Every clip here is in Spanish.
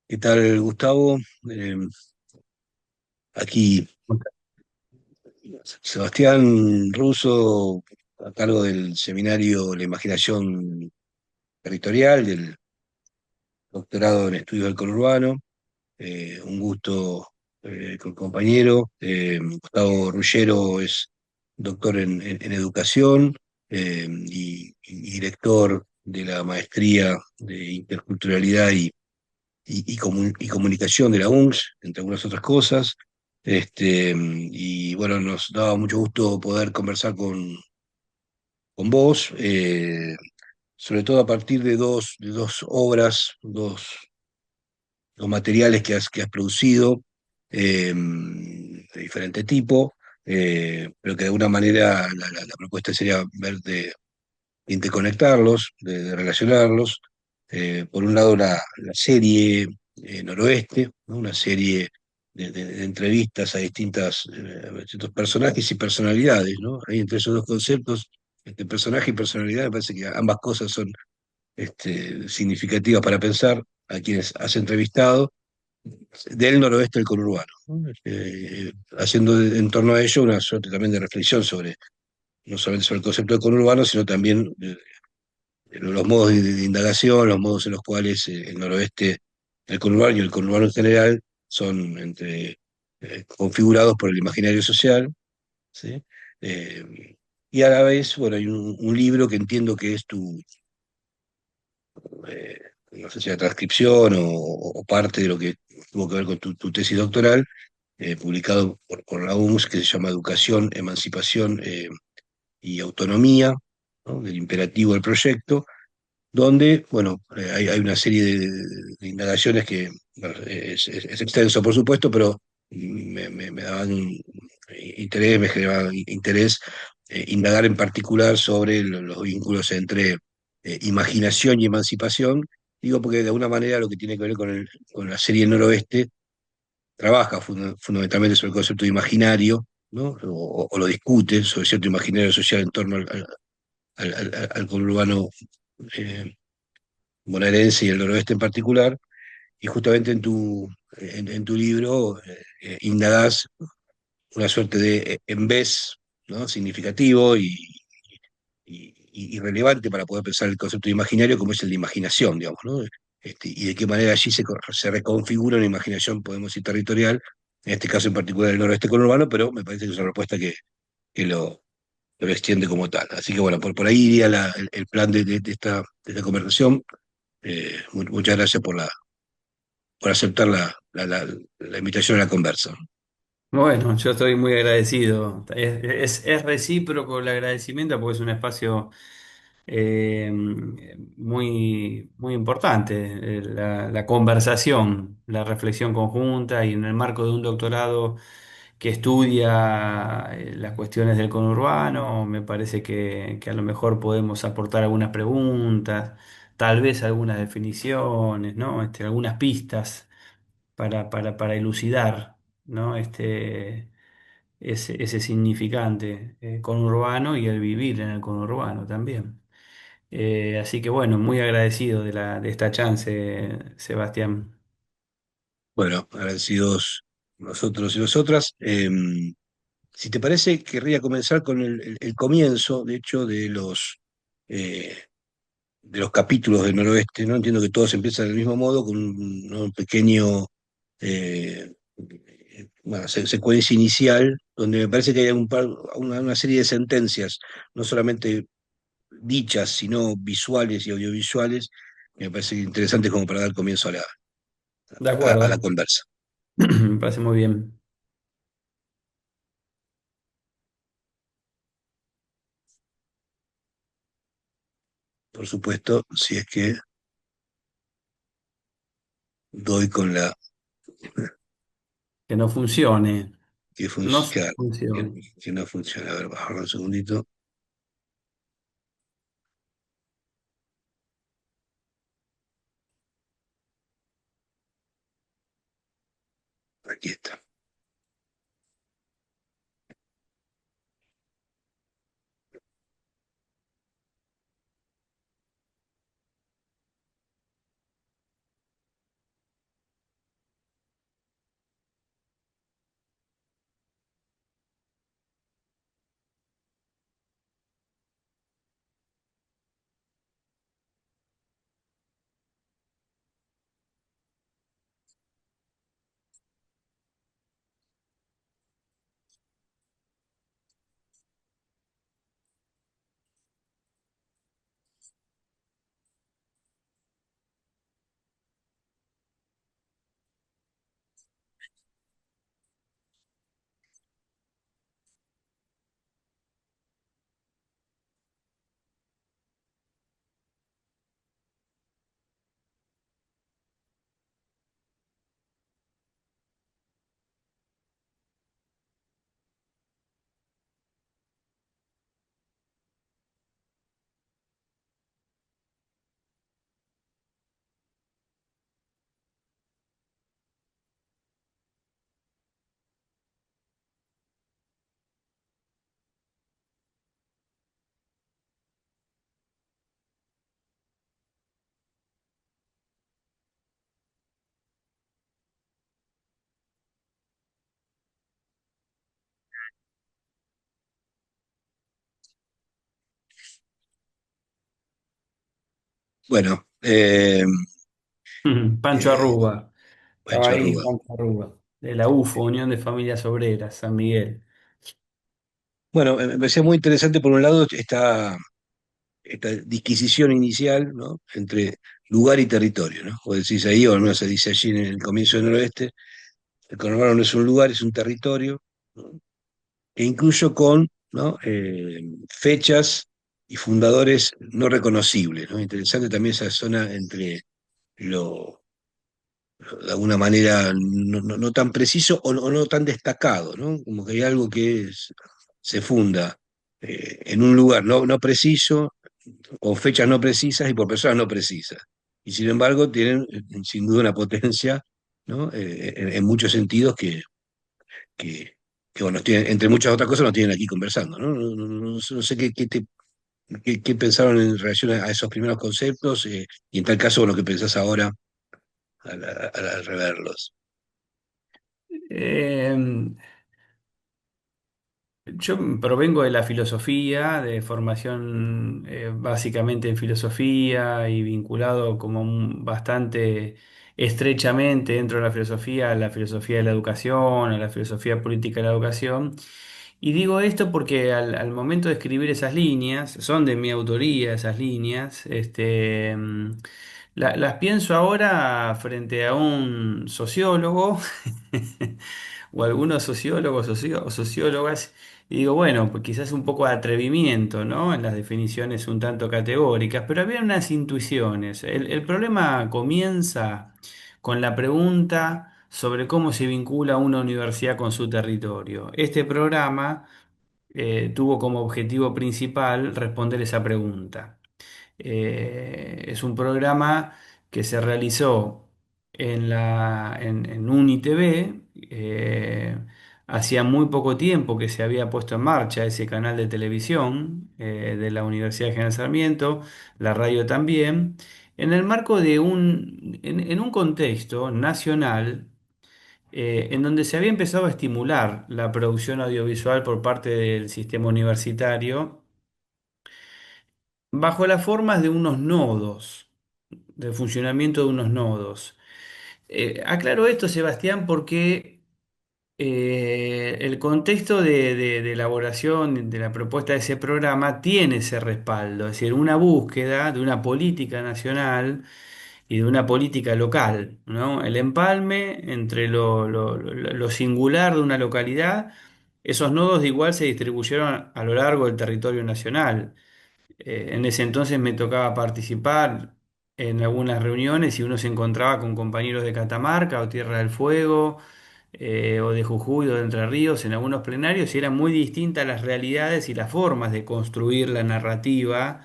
¿Qué tal, Gustavo? Eh, Aquí Sebastián Russo, a cargo del seminario La Imaginación Territorial, del doctorado en Estudios del Conurbano. Un gusto con el compañero. Gustavo Ruggero es doctor en Educación y director de la Maestría de Interculturalidad y Comunicación de la UNS, entre algunas otras cosas. Y bueno, nos daba mucho gusto poder conversar con vos, sobre todo a partir de dos obras, dos materiales que has producido, de diferente tipo, pero que de alguna manera la propuesta sería ver de interconectarlos, de relacionarlos. Por un lado, la serie Noroeste, ¿no? Una serie de entrevistas a distintos personajes y personalidades, ¿no? Ahí entre esos dos conceptos, personaje y personalidad, me parece que ambas cosas son significativas para pensar a quienes has entrevistado del noroeste del conurbano, ¿no? Haciendo en torno a ello una suerte también de reflexión sobre, no solamente sobre el concepto de conurbano, sino también los modos de indagación, los modos en los cuales el noroeste, el conurbano y el conurbano en general son configurados por el imaginario social, ¿sí? Eh, y a la vez, bueno, hay un libro que entiendo que es eh, no sé si la transcripción o parte de lo que tuvo que ver con tu tesis doctoral, publicado por la UNS, que se llama Educación, Emancipación y Autonomía, ¿no? Del imperativo del proyecto, donde, bueno, hay una serie de indagaciones que bueno, es extenso, por supuesto, pero me daban interés, me generaban interés indagar en particular sobre los vínculos entre imaginación y emancipación. Digo, porque de alguna manera lo que tiene que ver con la serie Noroeste trabaja fundamentalmente sobre el concepto de imaginario, ¿no? O lo discute sobre cierto imaginario social en torno al conurbano eh, bonaerense y el noroeste en particular, y justamente en tu libro indagás una suerte de embés, ¿no? Significativo y relevante para poder pensar el concepto de imaginario como es el de imaginación, digamos, ¿no? Y de qué manera allí se reconfigura una imaginación, podemos decir, territorial, en este caso en particular el noroeste conurbano, pero me parece que es una propuesta que lo extiende como tal. Así que bueno, por ahí iría el plan de esta conversación. Muchas gracias por aceptar la invitación a la conversa. Bueno, yo estoy muy agradecido. Es recíproco el agradecimiento porque es un espacio eh, muy importante, la conversación, la reflexión conjunta y en el marco de un doctorado que estudia las cuestiones del conurbano, me parece que a lo mejor podemos aportar algunas preguntas, tal vez algunas definiciones, ¿no? Algunas pistas para elucidar, ¿no? Ese significante conurbano y el vivir en el conurbano también. Así que bueno, muy agradecido de esta chance, Sebastián. Bueno, agradecidos nosotros y nosotras. Si te parece, querría comenzar con el comienzo, de hecho, eh, de los capítulos del Noroeste, ¿no? Entiendo que todos empiezan del mismo modo, con ¿no? Un pequeño bueno, secuencia inicial, donde me parece que hay una serie de sentencias, no solamente dichas, sino visuales y audiovisuales, que me parece interesante como para dar comienzo a De a la acuerdo, conversa. me parece muy bien. Por supuesto, si es que doy con la Que no funcione, que no funciona, funcione. que no funciona. A ver, bajar un segundito. Aquí está. Bueno, Pancho eh, Arruga. Estaba Pancho ahí Arruga. Pancho Arruga, de la UFO, Unión de Familias Obreras, San Miguel. Bueno, me parecía muy interesante por un lado esta disquisición inicial, ¿no? Entre lugar y territorio, ¿no? O decís ahí, o al menos se dice allí en el comienzo del noroeste, el conurbano no es un lugar, es un territorio, ¿no? E incluso con, ¿no? Fechas y fundadores no reconocibles, ¿no? Interesante también esa zona entre lo, de alguna manera, no tan preciso o no tan destacado, ¿no? Como que hay algo se funda en un lugar no preciso, con fechas no precisas y por personas no precisas. Y sin embargo tienen sin duda una potencia, ¿no? En muchos sentidos que, bueno, entre muchas otras cosas nos tienen aquí conversando, ¿no? No sé qué pensaron en relación a esos primeros conceptos y en tal caso, bueno, qué pensás ahora al reverlos. Eh, Yo provengo de la filosofía, de formación básicamente en filosofía y vinculado como bastante estrechamente dentro de la filosofía, a la filosofía de la educación, a la filosofía política de la educación. Y digo esto porque al momento de escribir esas líneas, son de mi autoría esas líneas, las pienso ahora frente a un sociólogo o algunos sociólogos o sociólogas, y digo, bueno, pues quizás un poco de atrevimiento, ¿no? En las definiciones un tanto categóricas, pero había unas intuiciones. El problema comienza con la pregunta sobre cómo se vincula una universidad con su territorio. Este programa tuvo como objetivo principal responder esa pregunta. Es un programa que se realizó en UniTV. Hacía muy poco tiempo que se había puesto en marcha ese canal de televisión de la Universidad General Sarmiento, la radio también, en el marco de en un contexto nacional en donde se había empezado a estimular la producción audiovisual por parte del sistema universitario bajo las formas de unos nodos, del funcionamiento de unos nodos. Aclaro esto, Sebastián, porque el contexto de elaboración de la propuesta de ese programa tiene ese respaldo, es decir, una búsqueda de una política nacional y de una política local, ¿no? El empalme entre lo singular de una localidad, esos nodos de igual se distribuyeron a lo largo del territorio nacional. En ese entonces me tocaba participar en algunas reuniones y uno se encontraba con compañeros de Catamarca o Tierra del Fuego o de Jujuy o de Entre Ríos en algunos plenarios y eran muy distintas las realidades y las formas de construir la narrativa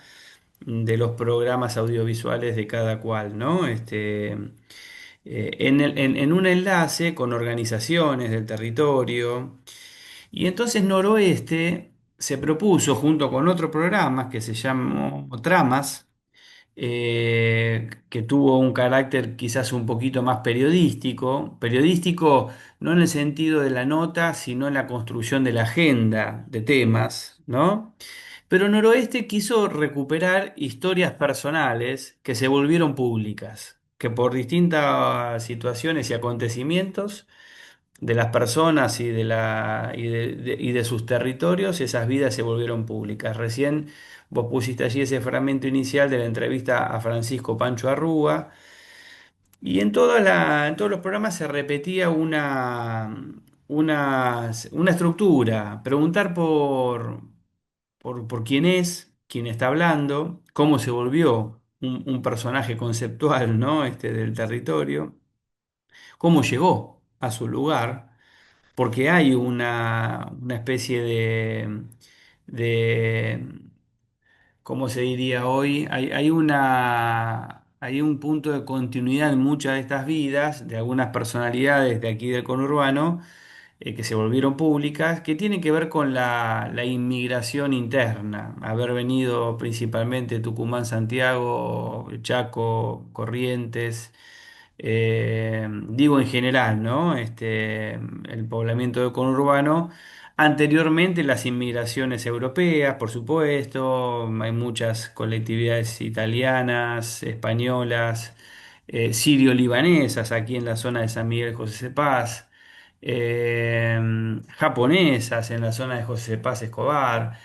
de los programas audiovisuales de cada cual, ¿no? En un enlace con organizaciones del territorio. Y entonces Noroeste se propuso, junto con otro programa que se llamó Tramas, que tuvo un carácter quizás un poquito más periodístico no en el sentido de la nota, sino en la construcción de la agenda de temas, ¿no? Pero Noroeste quiso recuperar historias personales que se volvieron públicas, que por distintas situaciones y acontecimientos de las personas y de sus territorios, esas vidas se volvieron públicas. Recién vos pusiste allí ese fragmento inicial de la entrevista a Francisco Pancho Arruga, y en todos los programas se repetía una estructura, preguntar por quién está hablando, cómo se volvió un personaje conceptual, ¿no? Del territorio, cómo llegó a su lugar porque hay una especie de, ¿cómo se diría hoy? Hay un punto de continuidad en muchas de estas vidas, de algunas personalidades de aquí del conurbano, que se volvieron públicas, que tienen que ver con la inmigración interna, haber venido principalmente Tucumán, Santiago, Chaco, Corrientes, digo en general, ¿no? El poblamiento del conurbano Anteriormente las inmigraciones europeas, por supuesto, hay muchas colectividades italianas, españolas, sirio-libanesas aquí en la zona de San Miguel José Cepaz, japonesas en la zona de José Cepaz Escobar.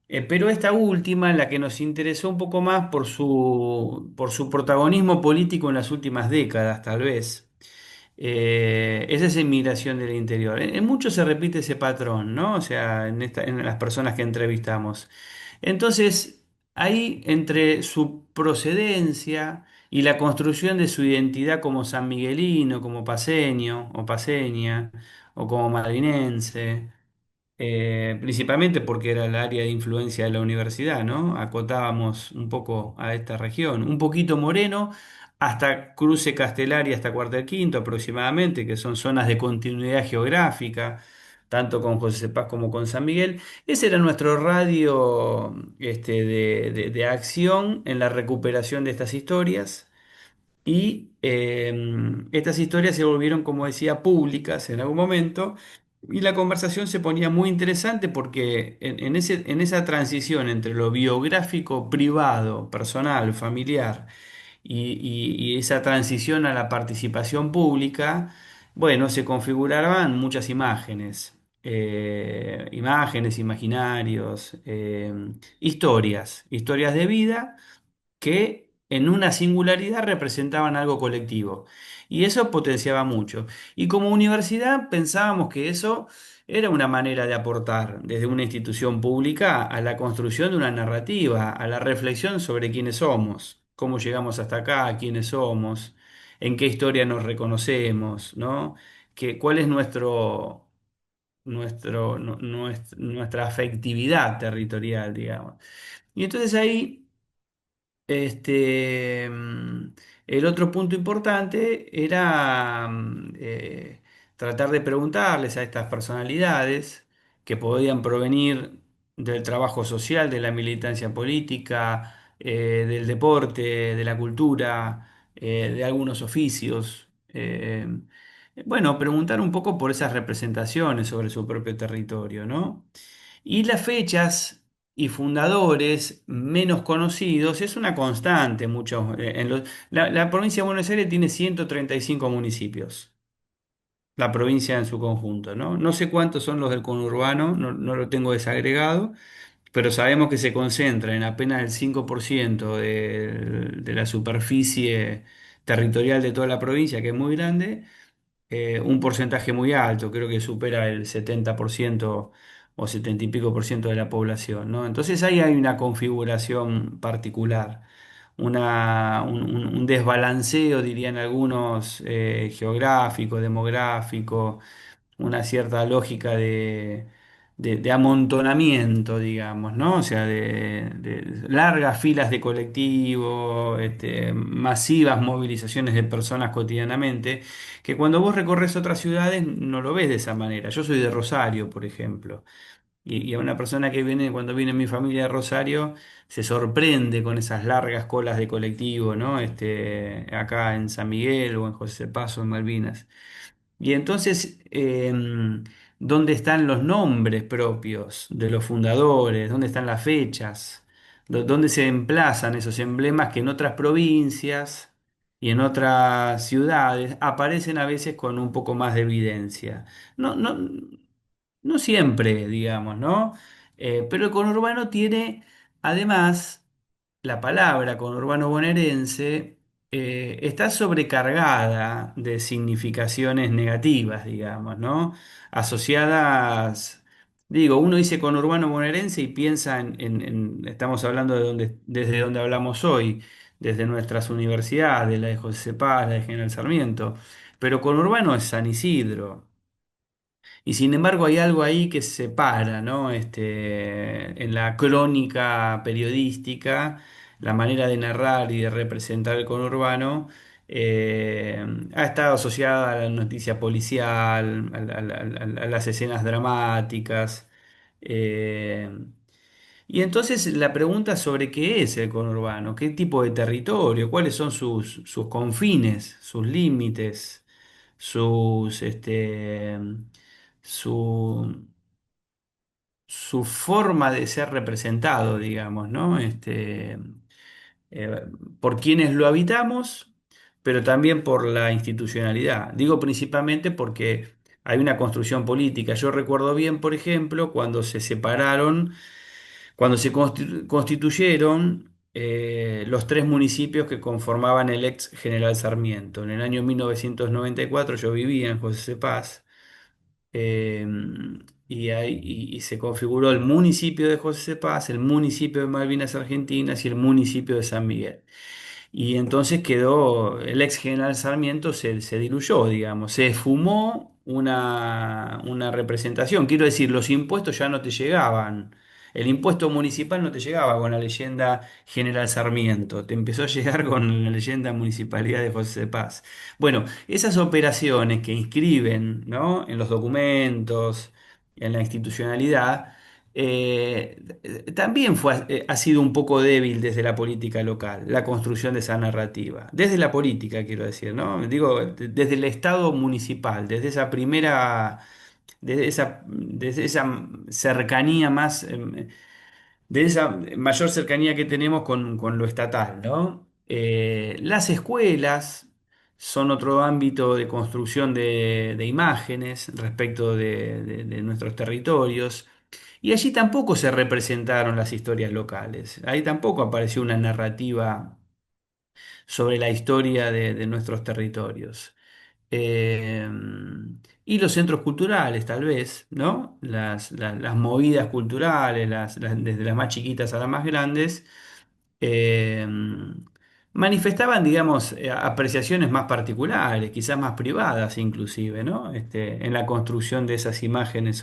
Pero esta última, la que nos interesó un poco más por su protagonismo político en las últimas décadas, tal vez. Es esa inmigración del interior. En muchos se repite ese patrón, ¿no? O sea, en las personas que entrevistamos. Entonces, ahí entre su procedencia y la construcción de su identidad como sanmiguelino, como paceño o paceña, o como malvinense, principalmente porque era el área de influencia de la universidad, ¿no? Acotábamos un poco a esta región, un poquito Moreno, hasta Cruce Castelar y hasta Cuartel Quinto aproximadamente, que son zonas de continuidad geográfica, tanto con José Paz como con San Miguel. Ese era nuestro radio, de acción en la recuperación de estas historias. Y estas historias se volvieron, como decía, públicas en algún momento. Y la conversación se ponía muy interesante porque en esa transición entre lo biográfico, privado, personal, familiar y esa transición a la participación pública, bueno, se configuraban muchas imágenes, imágenes, imaginarios, historias de vida que en una singularidad representaban algo colectivo. Y eso potenciaba mucho. Y como universidad pensábamos que eso era una manera de aportar desde una institución pública a la construcción de una narrativa, a la reflexión sobre quiénes somos, cómo llegamos hasta acá, quiénes somos, en qué historia nos reconocemos, ¿no? Cuál es nuestra afectividad territorial, digamos. Y entonces ahí este, el otro punto importante era tratar de preguntarles a estas personalidades que podían provenir del trabajo social, de la militancia política, del deporte, de la cultura, de algunos oficios. Bueno, preguntar un poco por esas representaciones sobre su propio territorio, ¿no? Y las fechas y fundadores menos conocidos es una constante. La provincia de Buenos Aires tiene 135 municipios, la provincia en su conjunto, ¿no? No sé cuántos son los del conurbano, no lo tengo desagregado, pero sabemos que se concentra en apenas el 5% de la superficie territorial de toda la provincia, que es muy grande, un porcentaje muy alto, creo que supera el 70% o 70 y pico por ciento de la población, ¿no? Entonces ahí hay una configuración particular, un desbalanceo, dirían algunos, geográfico, demográfico, una cierta lógica de amontonamiento, digamos, ¿no? O sea, de largas filas de colectivo, masivas movilizaciones de personas cotidianamente, que cuando vos recorres otras ciudades no lo ves de esa manera. Yo soy de Rosario, por ejemplo, y a una persona que viene, cuando viene mi familia de Rosario, se sorprende con esas largas colas de colectivo, ¿no? Acá en San Miguel o en José Paso, en Malvinas. Y entonces, ¿dónde están los nombres propios de los fundadores? ¿Dónde están las fechas? ¿Dónde se emplazan esos emblemas que en otras provincias y en otras ciudades aparecen a veces con un poco más de evidencia? No, no, no siempre, digamos, ¿no? Pero el conurbano tiene, además, la palabra conurbano bonaerense está sobrecargada de significaciones negativas, digamos, ¿no? Asociadas, digo, uno dice conurbano bonaerense y piensa estamos hablando desde donde hablamos hoy, desde nuestras universidades, la de José Paz, la de General Sarmiento, pero conurbano es San Isidro. Y sin embargo hay algo ahí que separa, ¿no? En la crónica periodística, la manera de narrar y de representar el conurbano, eh, ha estado asociada a la noticia policial, a las escenas dramáticas. eh, y entonces la pregunta sobre qué es el conurbano, qué tipo de territorio, cuáles son sus confines, sus límites, sus, su, su forma de ser representado, digamos, ¿no? Eh, por quienes lo habitamos, pero también por la institucionalidad. Digo principalmente porque hay una construcción política. Yo recuerdo bien, por ejemplo, cuando se separaron, cuando se constituyeron los tres municipios que conformaban el ex General Sarmiento. En el año 1994 yo vivía en José Paz, eh, y se configuró el municipio de José Paz, el municipio de Malvinas Argentinas y el municipio de San Miguel. Y entonces quedó, el ex general Sarmiento se diluyó, digamos, se esfumó una representación. Quiero decir, los impuestos ya no te llegaban. El impuesto municipal no te llegaba con la leyenda General Sarmiento, te empezó a llegar con la leyenda Municipalidad de José Paz. Bueno, esas operaciones que inscriben, ¿no? En los documentos, en la institucionalidad, también ha sido un poco débil desde la política local, la construcción de esa narrativa. Desde la política, quiero decir, ¿no? Digo, desde el Estado municipal, desde esa cercanía más, de esa mayor cercanía que tenemos con lo estatal, ¿no? Las escuelas son otro ámbito de construcción de imágenes respecto de nuestros territorios. Y allí tampoco se representaron las historias locales. Ahí tampoco apareció una narrativa sobre la historia de nuestros territorios. Eh, y los centros culturales, tal vez, ¿no? Las movidas culturales, desde las más chiquitas a las más grandes, eh, manifestaban, digamos, apreciaciones más particulares, quizás más privadas inclusive, ¿no? En la construcción de esas imágenes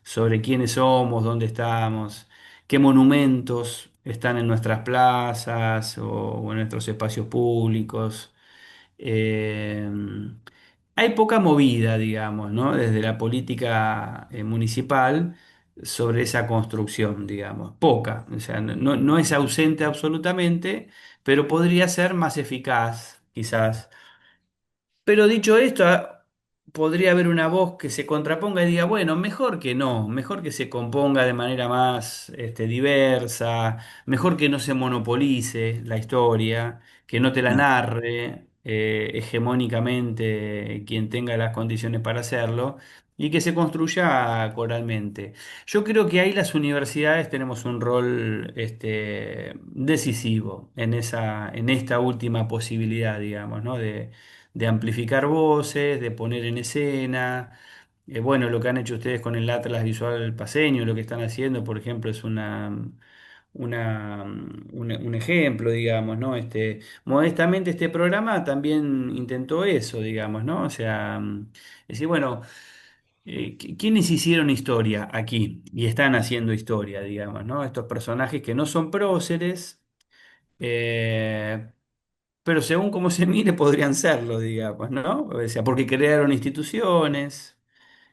sobre quiénes somos, dónde estamos, qué monumentos están en nuestras plazas o en nuestros espacios públicos. Eh, Hay poca movida, digamos, ¿no? Desde la política municipal sobre esa construcción, digamos, poca. O sea, no es ausente absolutamente, pero podría ser más eficaz, quizás. Pero dicho esto, podría haber una voz que se contraponga y diga, bueno, mejor que no, mejor que se componga de manera más diversa, mejor que no se monopolice la historia, que no te la Mm. narre hegemónicamente quien tenga las condiciones para hacerlo y que se construya coralmente. Yo creo que ahí las universidades tenemos un rol decisivo en esta última posibilidad, digamos, ¿no? De amplificar voces, de poner en escena. Bueno, lo que han hecho ustedes con el Atlas Visual Paceño, lo que están haciendo, por ejemplo, es un ejemplo, digamos, ¿no? Modestamente este programa también intentó eso, digamos, ¿no? O sea, decir, bueno, ¿quiénes hicieron historia aquí y están haciendo historia, digamos, ¿no? Estos personajes que no son próceres, eh, pero según cómo se mire podrían serlo, digamos, ¿no? O sea, porque crearon instituciones,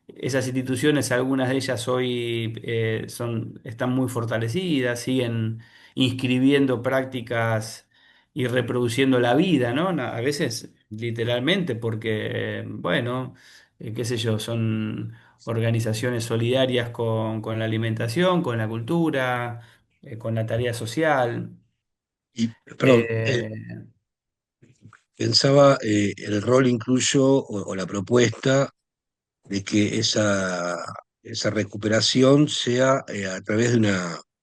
esas instituciones, algunas de ellas hoy están muy fortalecidas, siguen inscribiendo prácticas y reproduciendo la vida, ¿no? A veces literalmente porque, bueno, qué sé yo, son organizaciones solidarias con la alimentación, con la cultura, con la tarea social. Y, perdón, Eh, pensaba el rol incluyo o la propuesta de que esa recuperación sea a través de una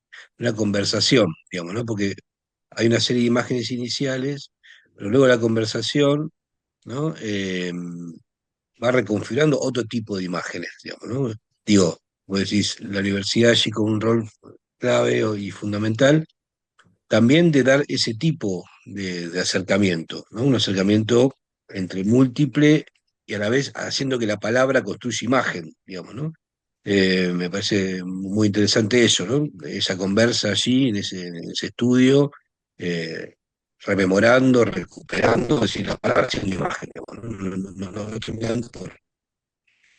conversación, digamos, ¿no? Porque hay una serie de imágenes iniciales, pero luego la conversación, ¿no? Va reconfigurando otro tipo de imágenes, digamos, ¿no? Digo, vos decís, la universidad allí con un rol clave y fundamental, también de dar ese tipo de acercamiento, ¿no? Un acercamiento entre múltiple y a la vez haciendo que la palabra construya imagen, digamos, ¿no? Me parece muy interesante eso, ¿no? Esa conversa allí, en ese estudio, eh, rememorando, recuperando, es decir, la palabra haciendo imagen, digamos, ¿no? No terminando por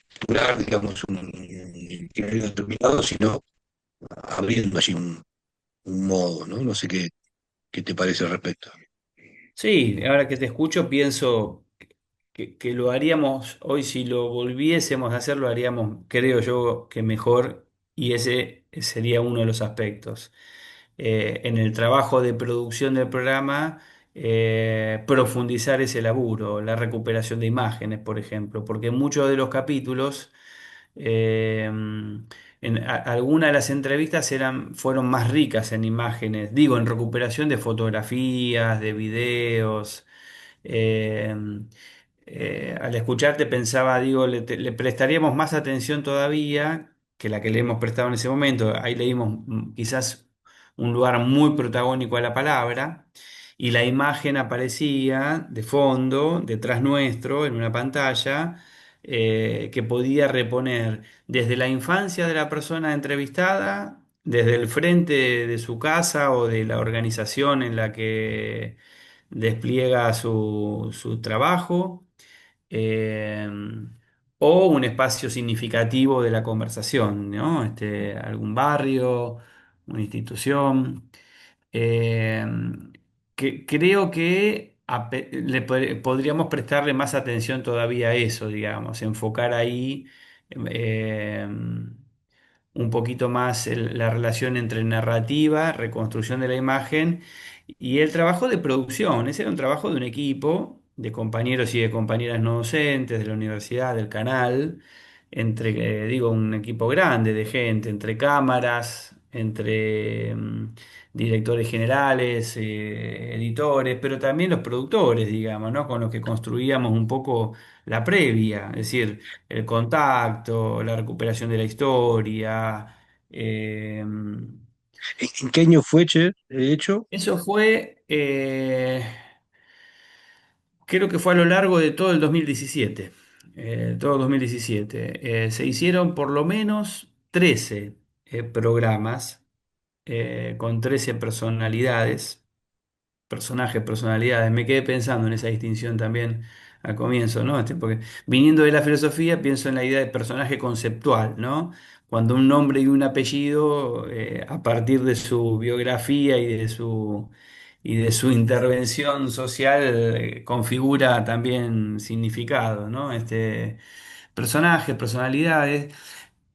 capturar, digamos, un itinerario determinado, sino abriendo allí un modo, ¿no? No sé qué te parece al respecto. Sí, ahora que te escucho pienso que lo haríamos hoy si lo volviésemos a hacer, lo haríamos, creo yo, que mejor y ese sería uno de los aspectos. En el trabajo de producción del programa, profundizar ese laburo, la recuperación de imágenes, por ejemplo, porque muchos de los capítulos, algunas de las entrevistas fueron más ricas en imágenes, digo, en recuperación de fotografías, de videos. eh, Al escucharte pensaba, digo, le prestaríamos más atención todavía que la que le hemos prestado en ese momento. Ahí le dimos quizás un lugar muy protagónico a la palabra y la imagen aparecía de fondo, detrás nuestro, en una pantalla, que podía reponer desde la infancia de la persona entrevistada, desde el frente de su casa o de la organización en la que despliega su trabajo, eh, o un espacio significativo de la conversación, ¿no? Algún barrio, una institución. Eh, que creo que podríamos prestarle más atención todavía a eso, digamos, enfocar ahí eh, un poquito más la relación entre narrativa, reconstrucción de la imagen y el trabajo de producción. Ese era un trabajo de un equipo de compañeros y de compañeras no docentes de la universidad, del canal, digo, un equipo grande de gente, entre cámaras, entre directores generales, editores, pero también los productores, digamos, ¿no? Con los que construíamos un poco la previa, es decir, el contacto, la recuperación de la historia. eh, ¿En qué año fue, che, de hecho? Eso fue, creo que fue a lo largo de todo el 2017. Todo el 2017. Se hicieron por lo menos 13 programas con 13 personalidades. Personajes, personalidades. Me quedé pensando en esa distinción también al comienzo, ¿no? Porque viniendo de la filosofía, pienso en la idea de personaje conceptual, ¿no? Cuando un nombre y un apellido, a partir de su biografía y de su intervención social, configura también significado, ¿no? Personajes, personalidades.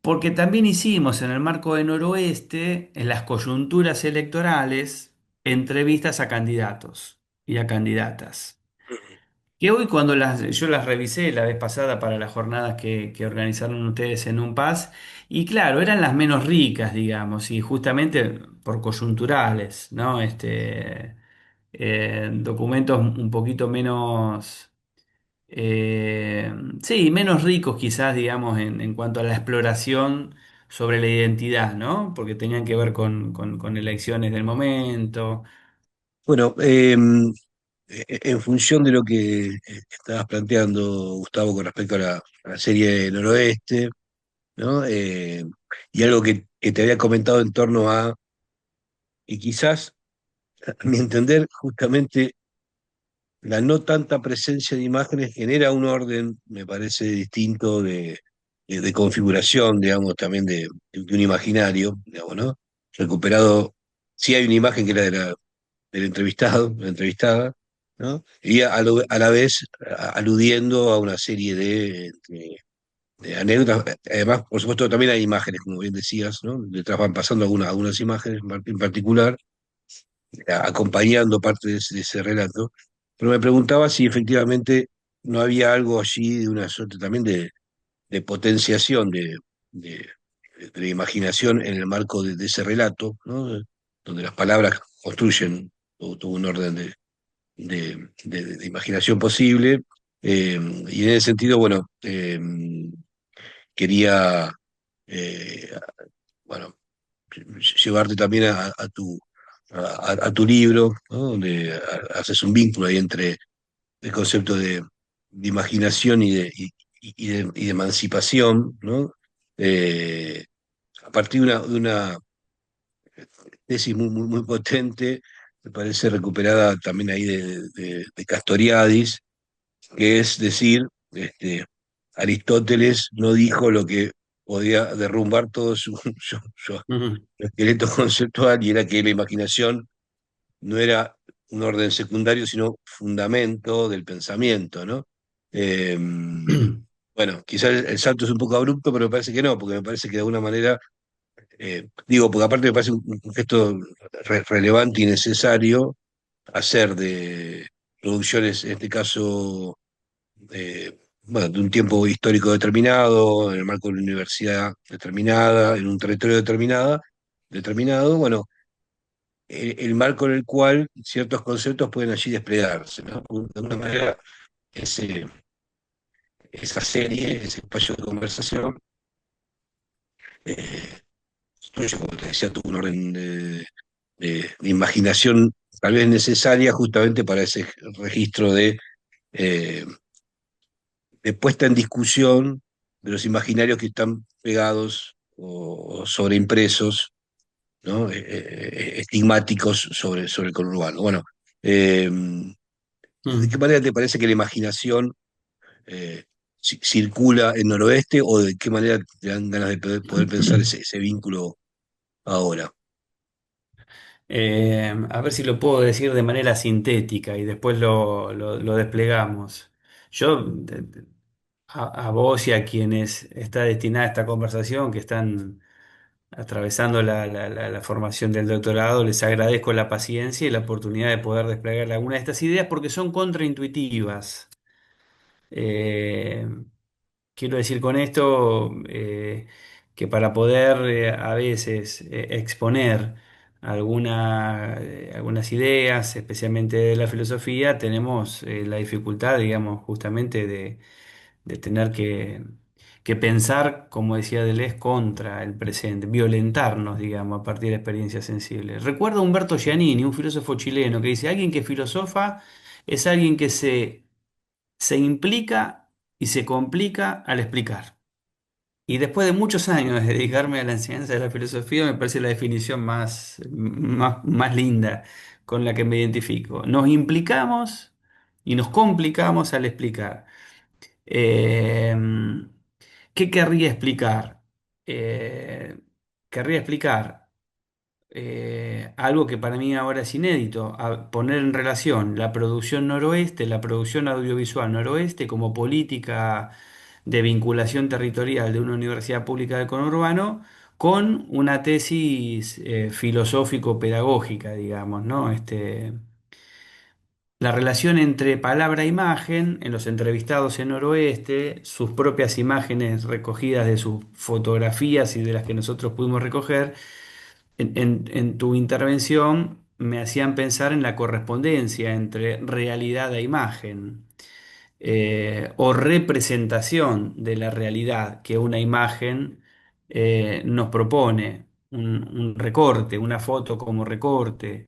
Porque también hicimos en el marco de Noroeste, en las coyunturas electorales, entrevistas a candidatos y a candidatas. Que hoy cuando yo las revisé la vez pasada para las jornadas que organizaron ustedes en UNPAS, y claro, eran las menos ricas, digamos, y justamente por coyunturales, ¿no? Documentos un poquito menos eh, sí, menos ricos quizás, digamos, en cuanto a la exploración sobre la identidad, ¿no? Porque tenían que ver con elecciones del momento. Bueno, en función de lo que estabas planteando, Gustavo, con respecto a la serie Noroeste, ¿no? Y algo que te había comentado en torno a, y quizás, a mi entender, justamente la no tanta presencia de imágenes genera un orden, me parece, distinto de configuración, digamos, también de un imaginario, digamos, ¿no? Recuperado, sí hay una imagen que era del entrevistado, la entrevistada, ¿no? Y a la vez aludiendo a una serie de anécdotas. Además, por supuesto, también hay imágenes, como bien decías, ¿no? Detrás van pasando algunas imágenes en particular, acompañando parte de ese relato. Pero me preguntaba si efectivamente no había algo allí de una suerte también de potenciación de- de la imaginación en el marco de ese relato, ¿no? Donde las palabras construyen todo un orden de imaginación posible. Y en ese sentido, bueno, quería, eh, bueno, llevarte también a tu libro, ¿no? Donde haces un vínculo ahí entre el concepto de imaginación y de emancipación, ¿no? Eh, a partir de una tesis muy potente, me parece recuperada también ahí de Castoriadis, que es decir, Aristóteles no dijo lo que podía derrumbar todo su Ujú. esqueleto conceptual, y era que la imaginación no era un orden secundario, sino fundamento del pensamiento, ¿no? Eh, bueno, quizás el salto es un poco abrupto, pero me parece que no, porque me parece que de alguna manera Digo, porque aparte me parece un gesto relevante y necesario hacer de producciones, en este caso, bueno, de un tiempo histórico determinado, en el marco de una universidad determinada, en un territorio determinado, bueno, el marco en el cual ciertos conceptos pueden allí desplegarse, ¿no? De alguna manera, ese, esa serie, ese espacio de conversación, eh, construye, como te decía, tuvo un orden de imaginación tal vez necesaria justamente para ese registro eh, de puesta en discusión de los imaginarios que están pegados o sobreimpresos, ¿no? Estigmáticos sobre el conurbano. Bueno, ¿de qué Mm. manera te parece que la imaginación eh, circula en Noroeste o de qué manera te dan ganas de poder pensar ese vínculo ahora? A ver si lo puedo decir de manera sintética y después lo desplegamos. Yo, a vos y a quienes está destinada esta conversación, que están atravesando la formación del doctorado, les agradezco la paciencia y la oportunidad de poder desplegar algunas de estas ideas porque son contraintuitivas. Eh, Quiero decir con esto que para poder a veces exponer algunas ideas, especialmente de la filosofía, tenemos la dificultad, digamos, justamente de tener que pensar, como decía Deleuze, contra el presente, violentarnos, digamos, a partir de experiencias sensibles. Recuerdo a Humberto Giannini, un filósofo chileno, que dice, alguien que filosofa es alguien que se implica y se complica al explicar. Y después de muchos años de dedicarme a la enseñanza de la filosofía, me parece la definición más linda con la que me identifico. Nos implicamos y nos complicamos al explicar. Eh, ¿Qué querría explicar? Querría explicar algo que para mí ahora es inédito, a poner en relación la producción noroeste, la producción audiovisual noroeste como política de vinculación territorial de una universidad pública del conurbano con una tesis filosófico-pedagógica, digamos, ¿no? La relación entre palabra e imagen en los entrevistados en Noroeste, sus propias imágenes recogidas de sus fotografías y de las que nosotros pudimos recoger, en tu intervención me hacían pensar en la correspondencia entre realidad e imagen, o representación de la realidad que una imagen nos propone, un recorte, una foto como recorte,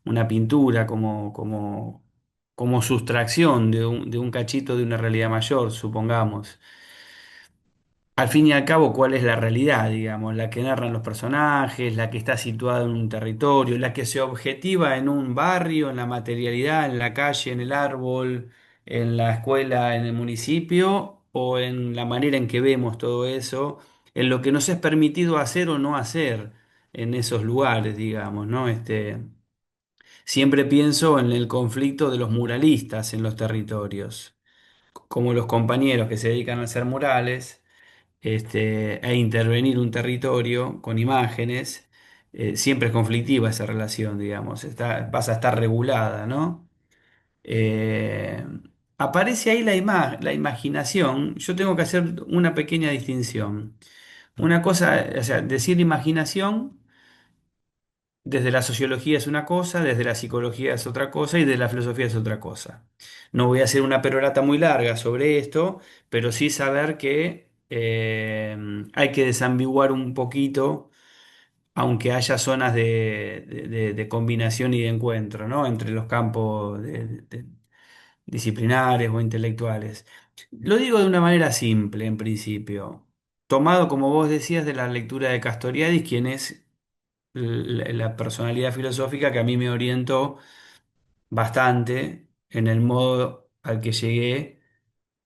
una pintura como sustracción de un cachito de una realidad mayor, supongamos. Al fin y al cabo, ¿cuál es la realidad, digamos? La que narran los personajes, la que está situada en un territorio, la que se objetiva en un barrio, en la materialidad, en la calle, en el árbol, en la escuela, en el municipio, o en la manera en que vemos todo eso, en lo que nos es permitido hacer o no hacer en esos lugares, digamos, ¿no? Siempre pienso en el conflicto de los muralistas en los territorios, como los compañeros que se dedican a hacer murales e intervenir un territorio con imágenes, siempre es conflictiva esa relación, digamos, pasa a estar regulada, ¿no? Eh, Aparece ahí la imaginación. Yo tengo que hacer una pequeña distinción. Una cosa, o sea, decir imaginación desde la sociología es una cosa, desde la psicología es otra cosa y desde la filosofía es otra cosa. No voy a hacer una perorata muy larga sobre esto, pero sí saber que hay que desambiguar un poquito, aunque haya zonas de combinación y de encuentro, ¿no? Entre los campos disciplinares o intelectuales. Lo digo de una manera simple, en principio, tomado, como vos decías, de la lectura de Castoriadis, quien es la personalidad filosófica que a mí me orientó bastante en el modo al que llegué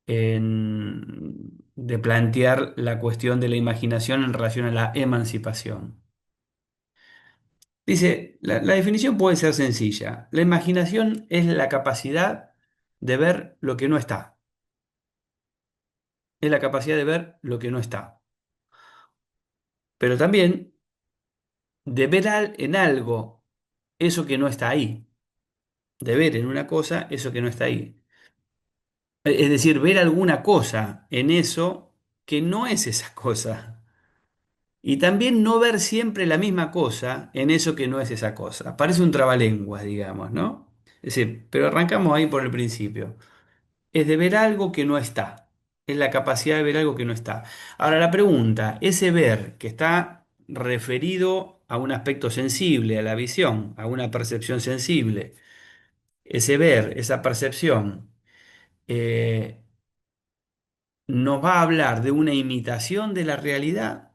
de plantear la cuestión de la imaginación en relación a la emancipación. Dice, la definición puede ser sencilla. La imaginación es la capacidad de ver lo que no está. Es la capacidad de ver lo que no está. Pero también de ver en algo eso que no está ahí, de ver en una cosa eso que no está ahí. Es decir, ver alguna cosa en eso que no es esa cosa. Y también no ver siempre la misma cosa en eso que no es esa cosa. Parece un trabalenguas, digamos, ¿no? Es decir, pero arrancamos ahí por el principio. Es de ver algo que no está. Es la capacidad de ver algo que no está. Ahora la pregunta, ese ver que está referido a un aspecto sensible, a la visión, a una percepción sensible, ese ver, esa percepción, eh, nos va a hablar de una imitación de la realidad,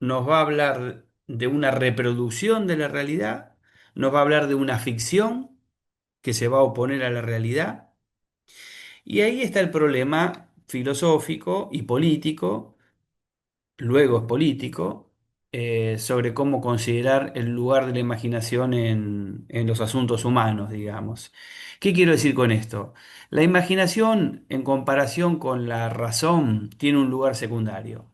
nos va a hablar de una reproducción de la realidad, nos va a hablar de una ficción que se va a oponer a la realidad. Y ahí está el problema filosófico y político, luego es político, sobre cómo considerar el lugar de la imaginación en los asuntos humanos, digamos. ¿Qué quiero decir con esto? La imaginación, en comparación con la razón, tiene un lugar secundario.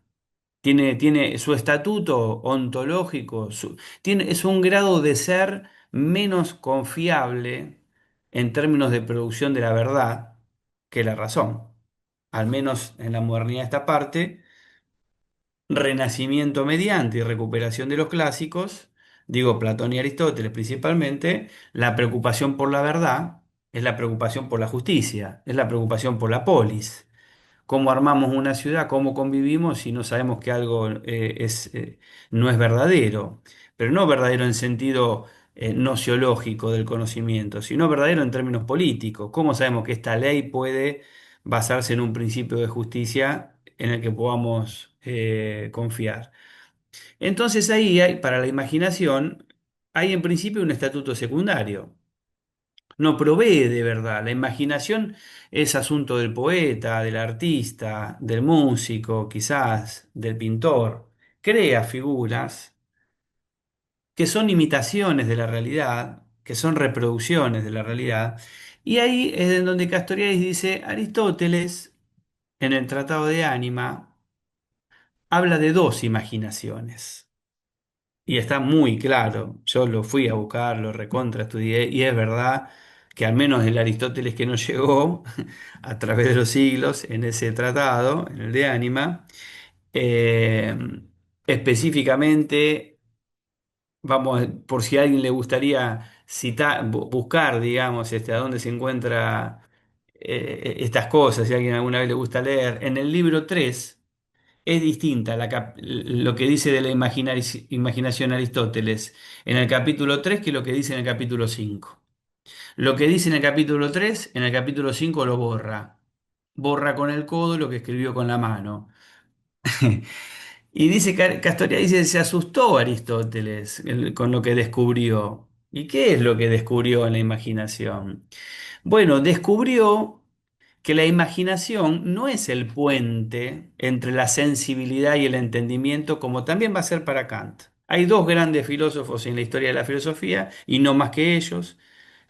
Tiene su estatuto ontológico, es un grado de ser menos confiable en términos de producción de la verdad que la razón. Al menos en la modernidad de esta parte, renacimiento mediante y recuperación de los clásicos, digo Platón y Aristóteles principalmente, la preocupación por la verdad es la preocupación por la justicia, es la preocupación por la polis. Cómo armamos una ciudad, cómo convivimos si no sabemos que algo no es verdadero, pero no verdadero en sentido nociológico del conocimiento, sino verdadero en términos políticos. ¿Cómo sabemos que esta ley puede basarse en un principio de justicia en el que podamos confiar? Entonces ahí hay, para la imaginación, hay en principio un estatuto secundario, no provee de verdad. La imaginación es asunto del poeta, del artista, del músico, quizás, del pintor. Crea figuras que son imitaciones de la realidad, que son reproducciones de la realidad. Y ahí es en donde Castoriadis dice, Aristóteles, en el Tratado de Ánima, habla de dos imaginaciones. Y está muy claro, yo lo fui a buscar, lo recontra estudié, y es verdad que al menos el Aristóteles que nos llegó a través de los siglos en ese tratado, en el de Ánima, eh, específicamente, vamos, por si a alguien le gustaría citar, buscar, digamos, a dónde se encuentra estas cosas, si a alguien alguna vez le gusta leer, en el libro 3 es distinta lo que dice de la imaginación Aristóteles en el capítulo 3 que lo que dice en el capítulo 5. Lo que dice en el capítulo 3 en el capítulo 5 lo borra. Borra con el codo lo que escribió con la mano. Y dice, Castoria dice, se asustó Aristóteles con lo que descubrió. ¿Y qué es lo que descubrió en la imaginación? Bueno, descubrió que la imaginación no es el puente entre la sensibilidad y el entendimiento, como también va a ser para Kant. Hay dos grandes filósofos en la historia de la filosofía, y no más que ellos.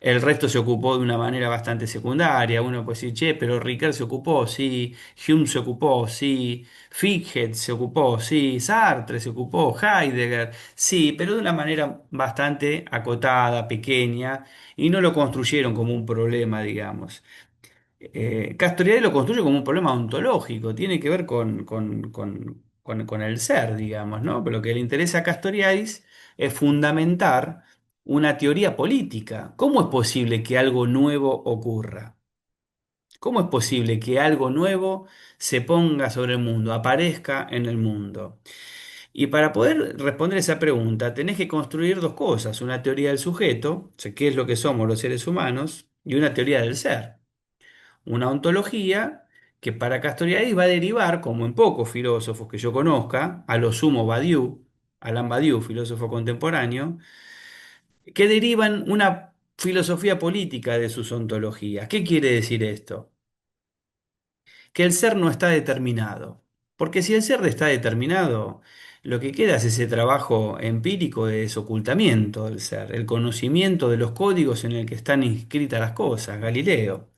El resto se ocupó de una manera bastante secundaria. Uno puede decir, che, pero Riquet se ocupó, sí. Hume se ocupó, sí. Fichte se ocupó, sí. Sartre se ocupó, Heidegger, sí, pero de una manera bastante acotada, pequeña, y no lo construyeron como un problema, digamos. Castoriadis lo construye como un problema ontológico, tiene que ver con el ser, digamos, ¿no? Pero lo que le interesa a Castoriadis es fundamentar una teoría política. ¿Cómo es posible que algo nuevo ocurra? ¿Cómo es posible que algo nuevo se ponga sobre el mundo, aparezca en el mundo? Y para poder responder esa pregunta, tenés que construir dos cosas, una teoría del sujeto, o sea, qué es lo que somos los seres humanos, y una teoría del ser, una ontología que para Castoriadis va a derivar, como en pocos filósofos que yo conozca, a lo sumo Badiou, Alain Badiou, filósofo contemporáneo, que derivan una filosofía política de sus ontologías. ¿Qué quiere decir esto? Que el ser no está determinado. Porque si el ser está determinado, lo que queda es ese trabajo empírico de desocultamiento del ser, el conocimiento de los códigos en el que están inscritas las cosas, Galileo.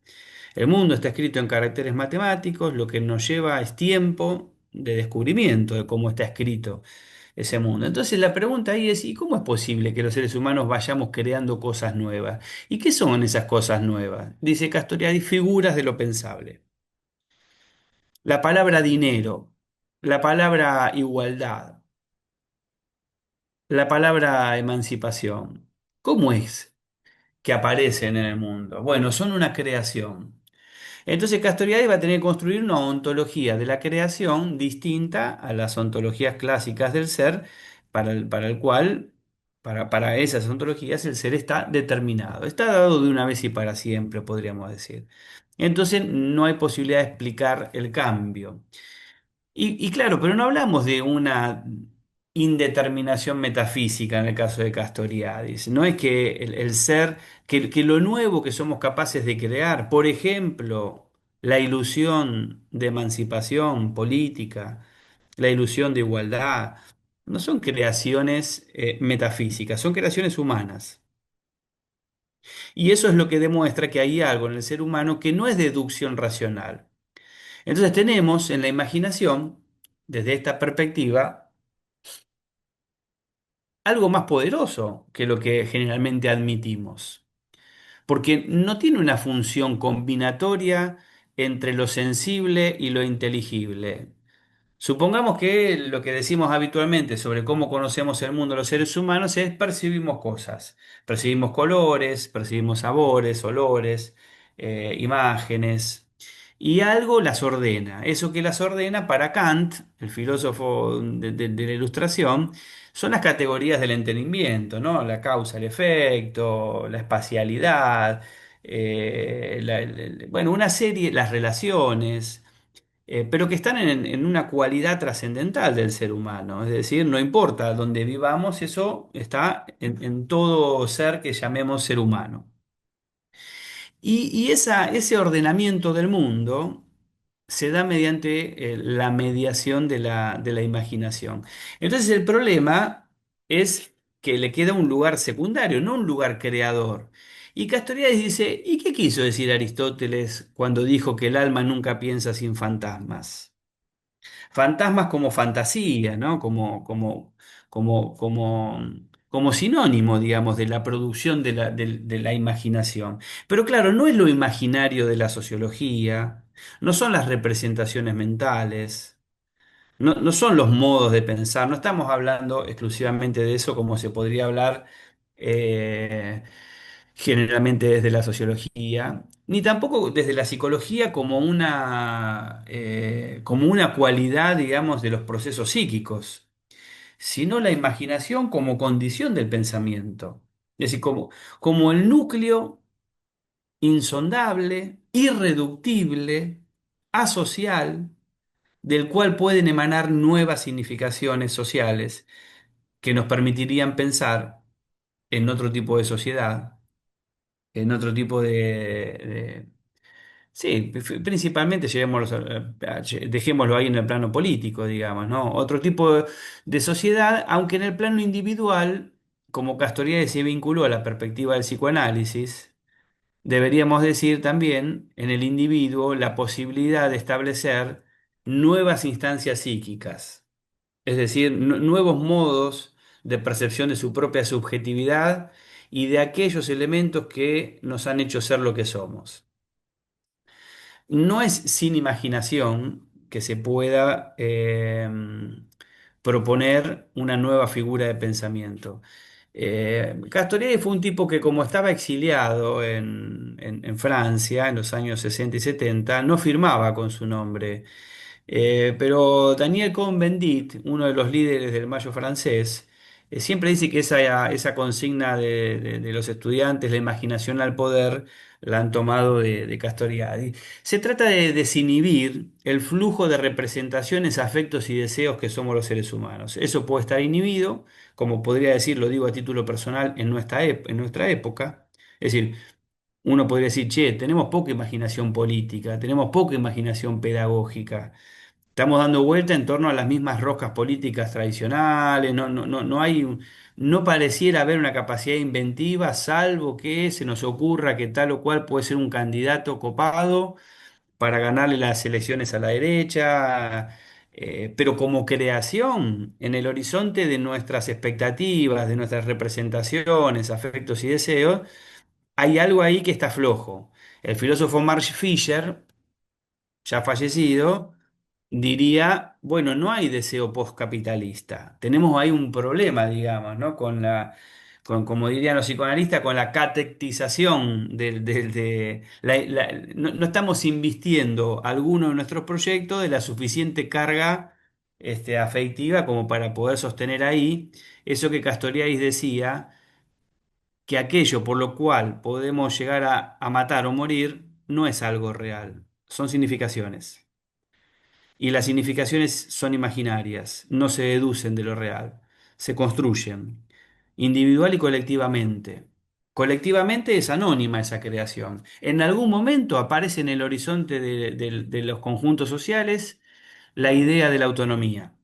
El mundo está escrito en caracteres matemáticos, lo que nos lleva es tiempo de descubrimiento de cómo está escrito. ese mundo. Entonces la pregunta ahí es, ¿y cómo es posible que los seres humanos vayamos creando cosas nuevas? ¿Y qué son esas cosas nuevas? Dice Castoriadis, figuras de lo pensable. La palabra dinero, la palabra igualdad, la palabra emancipación. ¿Cómo es que aparecen en el mundo? Bueno, son una creación. Entonces Castoriadis va a tener que construir una ontología de la creación distinta a las ontologías clásicas del ser, para el cual, para esas ontologías, el ser está determinado, está dado de una vez y para siempre, podríamos decir. Entonces no hay posibilidad de explicar el cambio. Y claro, pero no hablamos de una indeterminación metafísica en el caso de Castoriadis. No es que el ser, que lo nuevo que somos capaces de crear, por ejemplo, la ilusión de emancipación política, la ilusión de igualdad, no son creaciones metafísicas, son creaciones humanas. Y eso es lo que demuestra que hay algo en el ser humano que no es deducción racional. Entonces tenemos en la imaginación, desde esta perspectiva, algo más poderoso que lo que generalmente admitimos, porque no tiene una función combinatoria entre lo sensible y lo inteligible. Supongamos que lo que decimos habitualmente sobre cómo conocemos el mundo los seres humanos es percibimos cosas, percibimos colores, percibimos sabores, olores, imágenes, y algo las ordena. Eso que las ordena para Kant, el filósofo de la Ilustración, son las categorías del entendimiento, ¿no? La causa, el efecto, la espacialidad, bueno, una serie, las relaciones pero que están en una cualidad trascendental del ser humano. Es decir, no importa dónde vivamos, eso está en todo ser que llamemos ser humano. Ese ordenamiento del mundo se da mediante la mediación de la imaginación. Entonces el problema es que le queda un lugar secundario, no un lugar creador. Y Castoriadis dice, ¿y qué quiso decir Aristóteles cuando dijo que el alma nunca piensa sin fantasmas? Fantasmas como fantasía, ¿no? Como, como sinónimo, digamos, de la producción de la imaginación. Pero claro, no es lo imaginario de la sociología, no son las representaciones mentales, no son los modos de pensar, no estamos hablando exclusivamente de eso como se podría hablar eh, generalmente desde la sociología, ni tampoco desde la psicología como una cualidad, digamos, de los procesos psíquicos, sino la imaginación como condición del pensamiento. Es decir, como el núcleo insondable, irreductible, asocial, del cual pueden emanar nuevas significaciones sociales que nos permitirían pensar en otro tipo de sociedad, en otro tipo sí, principalmente dejémoslo ahí en el plano político, digamos, ¿no? Otro tipo de sociedad, aunque en el plano individual, como Castoriadis se vinculó a la perspectiva del psicoanálisis, deberíamos decir también en el individuo la posibilidad de establecer nuevas instancias psíquicas, es decir, nuevos modos de percepción de su propia subjetividad y de aquellos elementos que nos han hecho ser lo que somos. No es sin imaginación que se pueda proponer una nueva figura de pensamiento. Castoriadis fue un tipo que como estaba exiliado en Francia en los años 60 y 70, no firmaba con su nombre. Pero Daniel Cohn-Bendit, uno de los líderes del Mayo francés, siempre dice que esa consigna de los estudiantes, la imaginación al poder, la han tomado de Castoriadis. Se trata de desinhibir el flujo de representaciones, afectos y deseos que somos los seres humanos. Eso puede estar inhibido, como podría decir, lo digo a título personal, en nuestra época. Es decir, uno podría decir, che, tenemos poca imaginación política, tenemos poca imaginación pedagógica. Estamos dando vuelta en torno a las mismas roscas políticas tradicionales, no hay, no pareciera haber una capacidad inventiva, salvo que se nos ocurra que tal o cual puede ser un candidato copado para ganarle las elecciones a la derecha. Pero como creación, en el horizonte de nuestras expectativas, de nuestras representaciones, afectos y deseos, hay algo ahí que está flojo. El filósofo Marsh Fisher, ya fallecido, diría, bueno, no hay deseo postcapitalista. Tenemos ahí un problema, digamos, ¿no? Como dirían los psicoanalistas, con la catectización no, no estamos invistiendo alguno de nuestros proyectos de la suficiente carga afectiva como para poder sostener ahí eso que Castoriadis decía, que aquello por lo cual podemos llegar a matar o morir no es algo real, son significaciones. Y las significaciones son imaginarias, no se deducen de lo real, se construyen, individual y colectivamente. Colectivamente es anónima esa creación. En algún momento aparece en el horizonte de los conjuntos sociales la idea de la autonomía,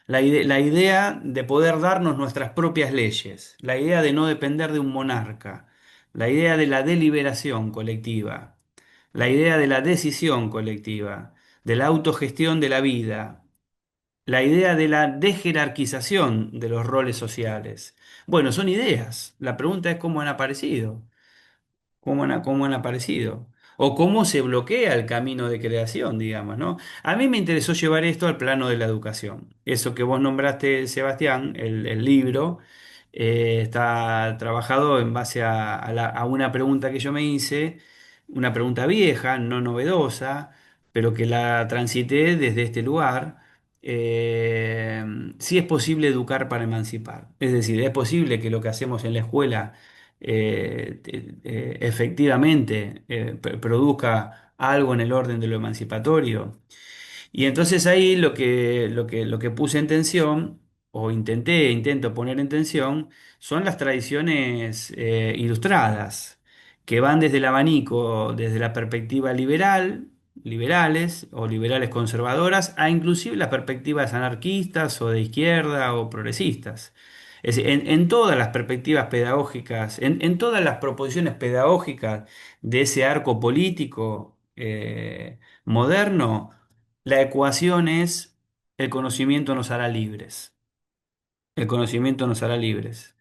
la idea de poder darnos nuestras propias leyes, la idea de no depender de un monarca, la idea de la deliberación colectiva, la idea de la decisión colectiva, de la autogestión de la vida, la idea de la desjerarquización de los roles sociales. Bueno, son ideas. La pregunta es cómo han aparecido. Cómo han aparecido. O cómo se bloquea el camino de creación, digamos, ¿no? A mí me interesó llevar esto al plano de la educación. Eso que vos nombraste, Sebastián, el libro, está trabajado en base a una pregunta que yo me hice, una pregunta vieja, no novedosa, pero que la transité desde este lugar. Eh, si es posible educar para emancipar. Es decir, es posible que lo que hacemos en la escuela efectivamente produzca algo en el orden de lo emancipatorio. Y entonces ahí lo que puse en tensión, o intento poner en tensión, son las tradiciones ilustradas, que van desde el abanico, desde la perspectiva liberal, liberales o liberales conservadoras, a inclusive las perspectivas anarquistas o de izquierda o progresistas. Es decir, en todas las perspectivas pedagógicas, en todas las proposiciones pedagógicas de ese arco político moderno, la ecuación es el conocimiento nos hará libres. El conocimiento nos hará libres.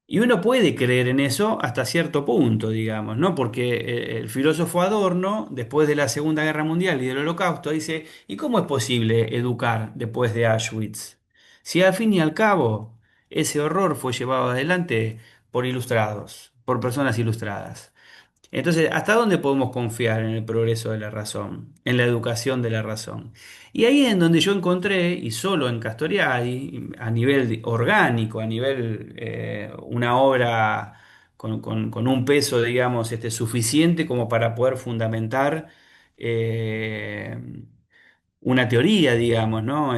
Y uno puede creer en eso hasta cierto punto, digamos, ¿no? Porque el filósofo Adorno, después de la Segunda Guerra Mundial y del Holocausto, dice, ¿y cómo es posible educar después de Auschwitz? Si al fin y al cabo ese horror fue llevado adelante por ilustrados, por personas ilustradas. Entonces, ¿hasta dónde podemos confiar en el progreso de la razón, en la educación de la razón? Y ahí es en donde yo encontré, y solo en Castoriadis, a nivel orgánico, a nivel una obra con un peso, digamos, suficiente como para poder fundamentar eh, una teoría, digamos, ¿no?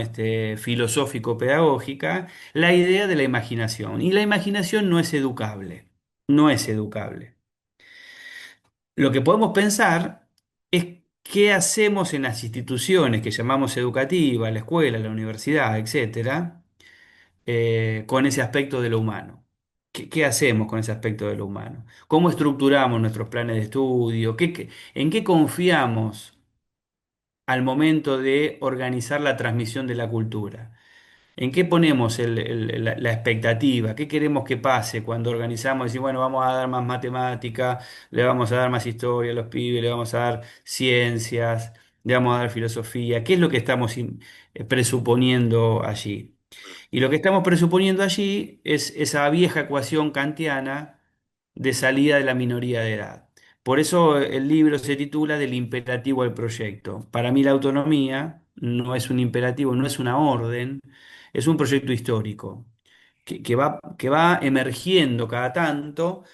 Filosófico-pedagógica, la idea de la imaginación. Y la imaginación no es educable, no es educable. Lo que podemos pensar es qué hacemos en las instituciones que llamamos educativas, la escuela, la universidad, etcétera, con ese aspecto de lo humano. ¿Qué hacemos con ese aspecto de lo humano? ¿Cómo estructuramos nuestros planes de estudio? En qué confiamos al momento de organizar la transmisión de la cultura? ¿En qué ponemos la expectativa? ¿Qué queremos que pase cuando organizamos? Decir, bueno, vamos a dar más matemática, le vamos a dar más historia a los pibes, le vamos a dar ciencias, le vamos a dar filosofía. ¿Qué es lo que estamos presuponiendo allí? Y lo que estamos presuponiendo allí es esa vieja ecuación kantiana de salida de la minoría de edad. Por eso el libro se titula Del imperativo al proyecto. Para mí la autonomía no es un imperativo, no es una orden, es un proyecto histórico que va emergiendo cada tanto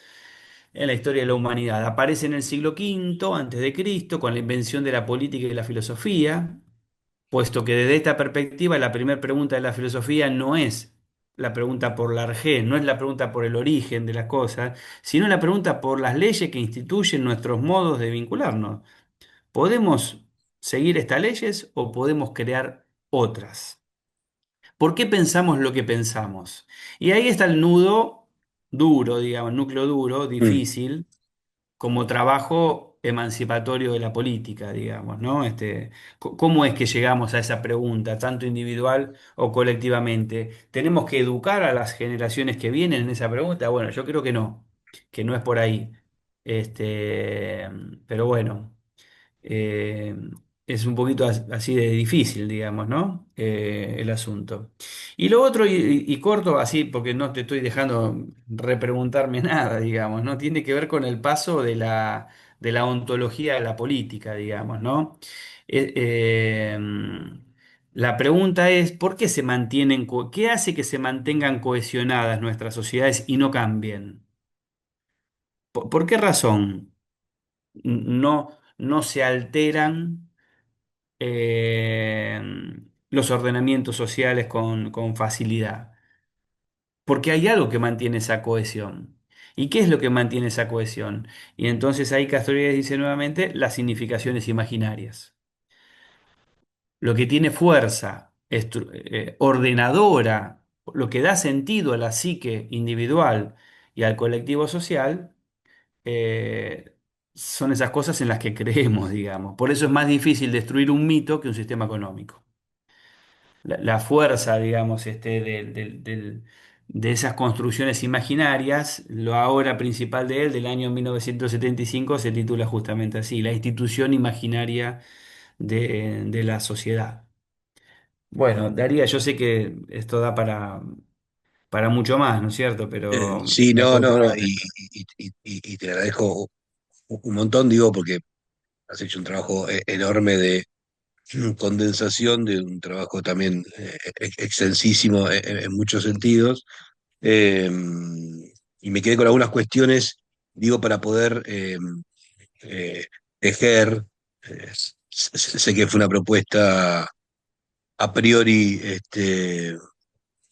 en la historia de la humanidad. Aparece en el siglo V antes de Cristo con la invención de la política y la filosofía, puesto que desde esta perspectiva la primera pregunta de la filosofía no es la pregunta por la arjé, no es la pregunta por el origen de las cosas, sino la pregunta por las leyes que instituyen nuestros modos de vincularnos. ¿Podemos seguir estas leyes o podemos crear otras? ¿Por qué pensamos lo que pensamos? Y ahí está el nudo duro, digamos, el núcleo duro, Mm. difícil, como trabajo emancipatorio de la política, digamos, ¿no? ¿Cómo es que llegamos a esa pregunta, tanto individual o colectivamente? ¿Tenemos que educar a las generaciones que vienen en esa pregunta? Bueno, yo creo que no es por ahí. Este, pero bueno eh, es un poquito así de difícil, digamos, ¿no? El asunto. Y lo otro, y corto así, porque no te estoy dejando repreguntarme nada, digamos, ¿no? Tiene que ver con el paso de la ontología a la política, digamos, ¿no? Eh, eh, la pregunta es, ¿por qué se mantienen, qué hace que se mantengan cohesionadas nuestras sociedades y no cambien? ¿Por qué razón no se alteran eh, los ordenamientos sociales con facilidad, porque hay algo que mantiene esa cohesión. ¿Y qué es lo que mantiene esa cohesión? Y entonces ahí Castoriadis dice nuevamente las significaciones imaginarias. Lo que tiene fuerza ordenadora, lo que da sentido a la psique individual y al colectivo social, son esas cosas en las que creemos, digamos. Por eso es más difícil destruir un mito que un sistema económico. La fuerza, digamos, de esas construcciones imaginarias, la obra principal de él, del año 1975, se titula justamente así, La institución imaginaria de la sociedad. Bueno, Daría, yo sé que esto da para mucho más, ¿no es cierto? Pero Sí, me no, puedo no, no, quedar. y te agradezco un montón, digo, porque has hecho un trabajo enorme de condensación, de un trabajo también extensísimo en muchos sentidos. Eh, y me quedé con algunas cuestiones, digo, para poder eh, tejer. Sé que fue una propuesta a priori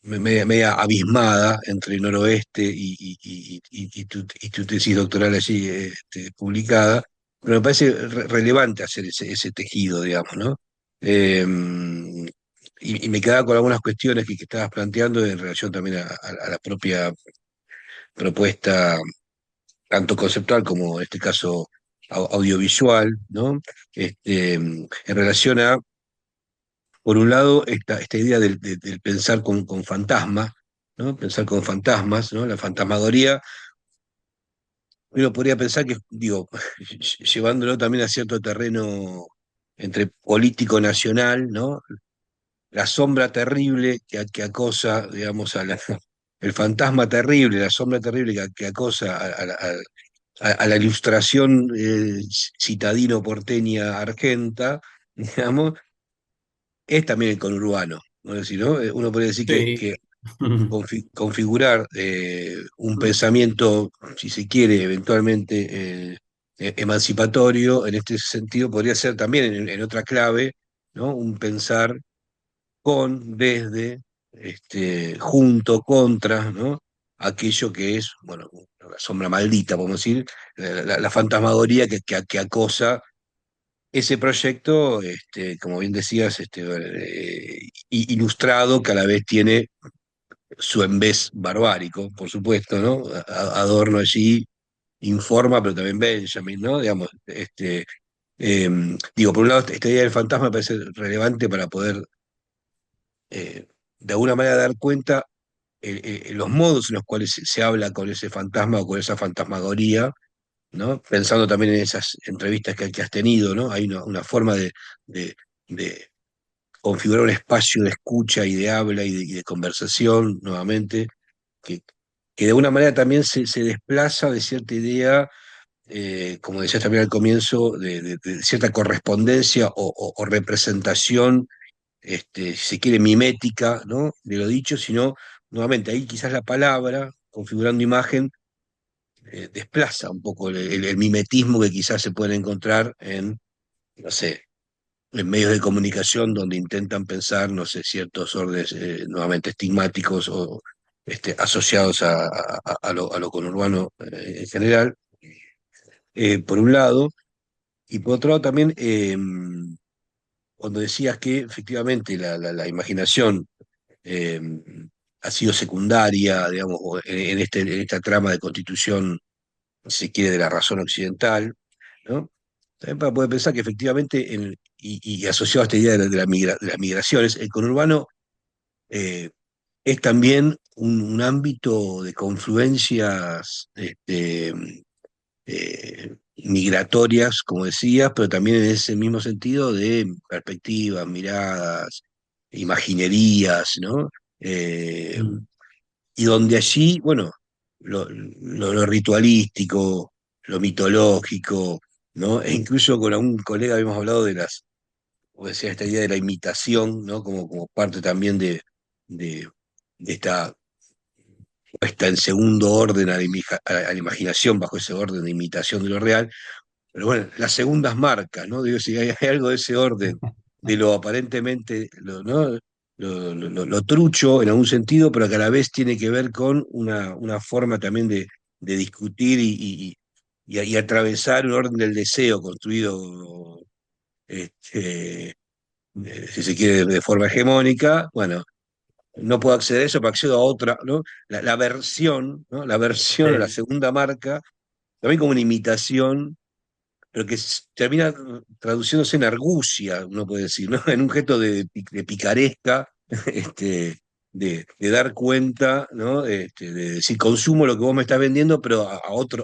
media abismada entre noroeste y tu tesis doctoral allí publicada, pero me parece relevante hacer ese tejido, digamos, ¿no? Eh, y me quedaba con algunas cuestiones que estabas planteando en relación también a la propia propuesta, tanto conceptual como en este caso audiovisual, ¿no? En relación a por un lado, esta idea del pensar con fantasmas, ¿no? Pensar con fantasmas, ¿no? La fantasmagoría, uno podría pensar que, digo, llevándolo también a cierto terreno entre político nacional, ¿no? La sombra terrible que acosa, digamos, el fantasma terrible, la sombra terrible que acosa a la ilustración citadino-porteña argenta, digamos, es también el conurbano, ¿no? Es decir, ¿no? Uno podría decir Sí. que configurar un pensamiento, si se quiere, eventualmente emancipatorio, en este sentido podría ser también en otra clave, ¿no? Un pensar con, desde, junto, contra, ¿no? Aquello que es, bueno, la sombra maldita, podemos decir, la fantasmagoría que acosa ese proyecto, como bien decías, ilustrado, que a la vez tiene su embés barbárico, por supuesto, ¿no? Adorno allí informa, pero también Benjamin, ¿no? Digamos, digo, por un lado, esta idea del fantasma me parece relevante para poder, de alguna manera, dar cuenta los modos en los cuales se habla con ese fantasma o con esa fantasmagoría, ¿no? Pensando también en esas entrevistas que has tenido, ¿no? Hay una forma de, de configurar un espacio de escucha y de habla y de conversación, nuevamente, que, que de alguna manera también se desplaza de cierta idea, como decías también al comienzo, de cierta correspondencia o representación, si se quiere, mimética, ¿no? De lo dicho, sino, nuevamente, ahí quizás la palabra, configurando imagen, desplaza un poco el mimetismo que quizás se puede encontrar en, no sé, en medios de comunicación donde intentan pensar, no sé, ciertos órdenes nuevamente estigmáticos o asociados a lo conurbano en general, por un lado, y por otro lado también, cuando decías que efectivamente la imaginación eh, ha sido secundaria, digamos, en esta trama de constitución, si se quiere, de la razón occidental, ¿no? también para poder pensar que efectivamente, y asociado a esta idea de las migraciones, el conurbano eh, es también un ámbito de confluencias migratorias, como decías, pero también en ese mismo sentido de perspectivas, miradas, imaginerías, ¿no? Eh, Mm. y donde allí, bueno, lo ritualístico, lo mitológico, ¿no? E incluso con algún colega habíamos hablado de o decía, esta idea de la imitación, ¿no? Como parte también de, de esta puesta en segundo orden a la imaginación bajo ese orden de imitación de lo real. Pero bueno, las segundas marcas, ¿no? Digo, si hay algo de ese orden, de lo aparentemente, ¿no? Lo trucho en algún sentido, pero que a la vez tiene que ver con una forma también de discutir y atravesar un orden del deseo construido, este, si se quiere, de forma hegemónica. Bueno, no puedo acceder a eso, pero accedo a otra, ¿no? La versión, ¿no? La versión o la Sí. segunda marca, también como una imitación pero que termina traduciéndose en argucia, uno puede decir, ¿no? En un gesto de picaresca, este, de dar cuenta, ¿no? De decir, consumo lo que vos me estás vendiendo, pero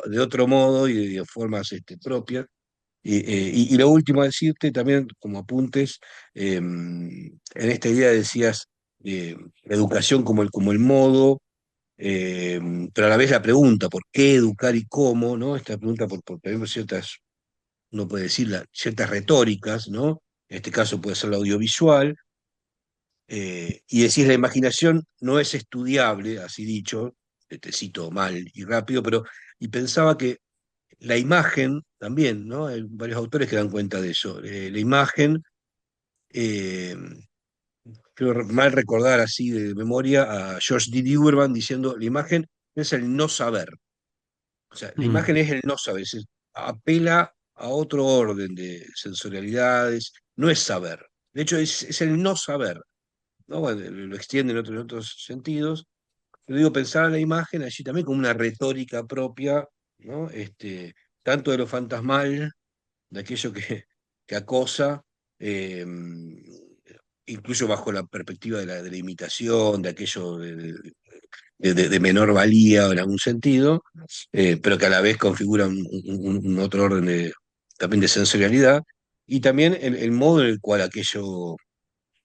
de otro modo y de formas propias. Y lo último a decirte también, como apuntes, en esta idea decías la educación como el modo, eh, pero a la vez la pregunta, ¿por qué educar y cómo? ¿No? Esta pregunta por tenemos ciertas uno puede decir ciertas retóricas, ¿no? En este caso puede ser la audiovisual, y decís la imaginación no es estudiable, así dicho, te cito mal y rápido, pero y pensaba que la imagen también, ¿no? Hay varios autores que dan cuenta de eso. La imagen, eh, creo mal recordar así de memoria a George Urban diciendo, la imagen es el no saber. O sea, la Mm. imagen es el no saber, apela a otro orden de sensorialidades, no es saber. De hecho, es el no saber, ¿no? Bueno, lo extiende en otros sentidos. Pero digo, pensar a la imagen allí también como una retórica propia, ¿no? Tanto de lo fantasmal, de aquello que acosa, eh, incluso bajo la perspectiva de la imitación, de aquello de menor valía en algún sentido, pero que a la vez configura un otro orden también de sensorialidad, y también el modo en el cual aquello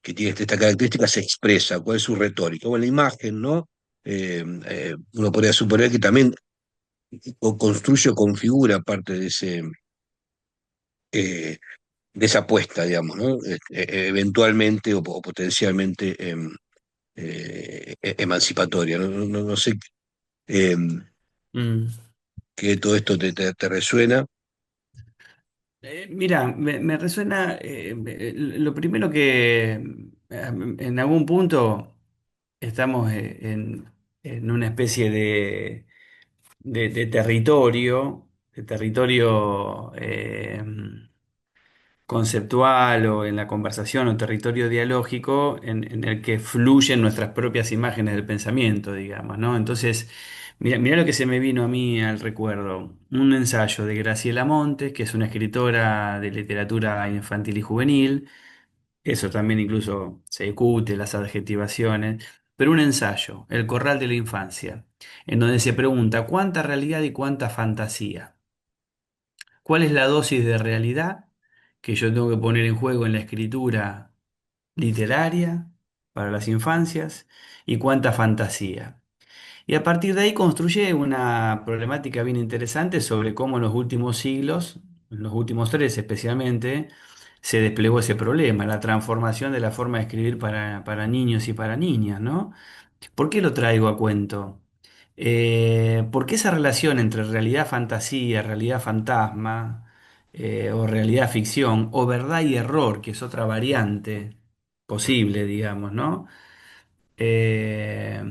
que tiene esta característica se expresa, cuál es su retórica. Bueno, la imagen, ¿no? Uno podría suponer que también construye o configura parte eh, de esa apuesta, digamos, ¿no? Eventualmente o potencialmente emancipatoria. No sé eh, Mm. que todo esto te resuena. Mira, me resuena lo primero que en algún punto estamos en una especie de territorio conceptual o en la conversación o territorio dialógico en el que fluyen nuestras propias imágenes del pensamiento, digamos, ¿no? Entonces, mira lo que se me vino a mí al recuerdo. Un ensayo de Graciela Montes, que es una escritora de literatura infantil y juvenil. Eso también incluso se discute, las adjetivaciones. Pero un ensayo, El Corral de la Infancia, en donde se pregunta cuánta realidad y cuánta fantasía. ¿Cuál es la dosis de realidad que yo tengo que poner en juego en la escritura literaria para las infancias y cuánta fantasía? Y a partir de ahí construye una problemática bien interesante sobre cómo en los últimos siglos, en los últimos tres especialmente, se desplegó ese problema, la transformación de la forma de escribir para niños y para niñas, ¿no? ¿Por qué lo traigo a cuento? Porque esa relación entre realidad fantasía, realidad fantasma, o realidad ficción, o verdad y error, que es otra variante posible, digamos, ¿no? Eh,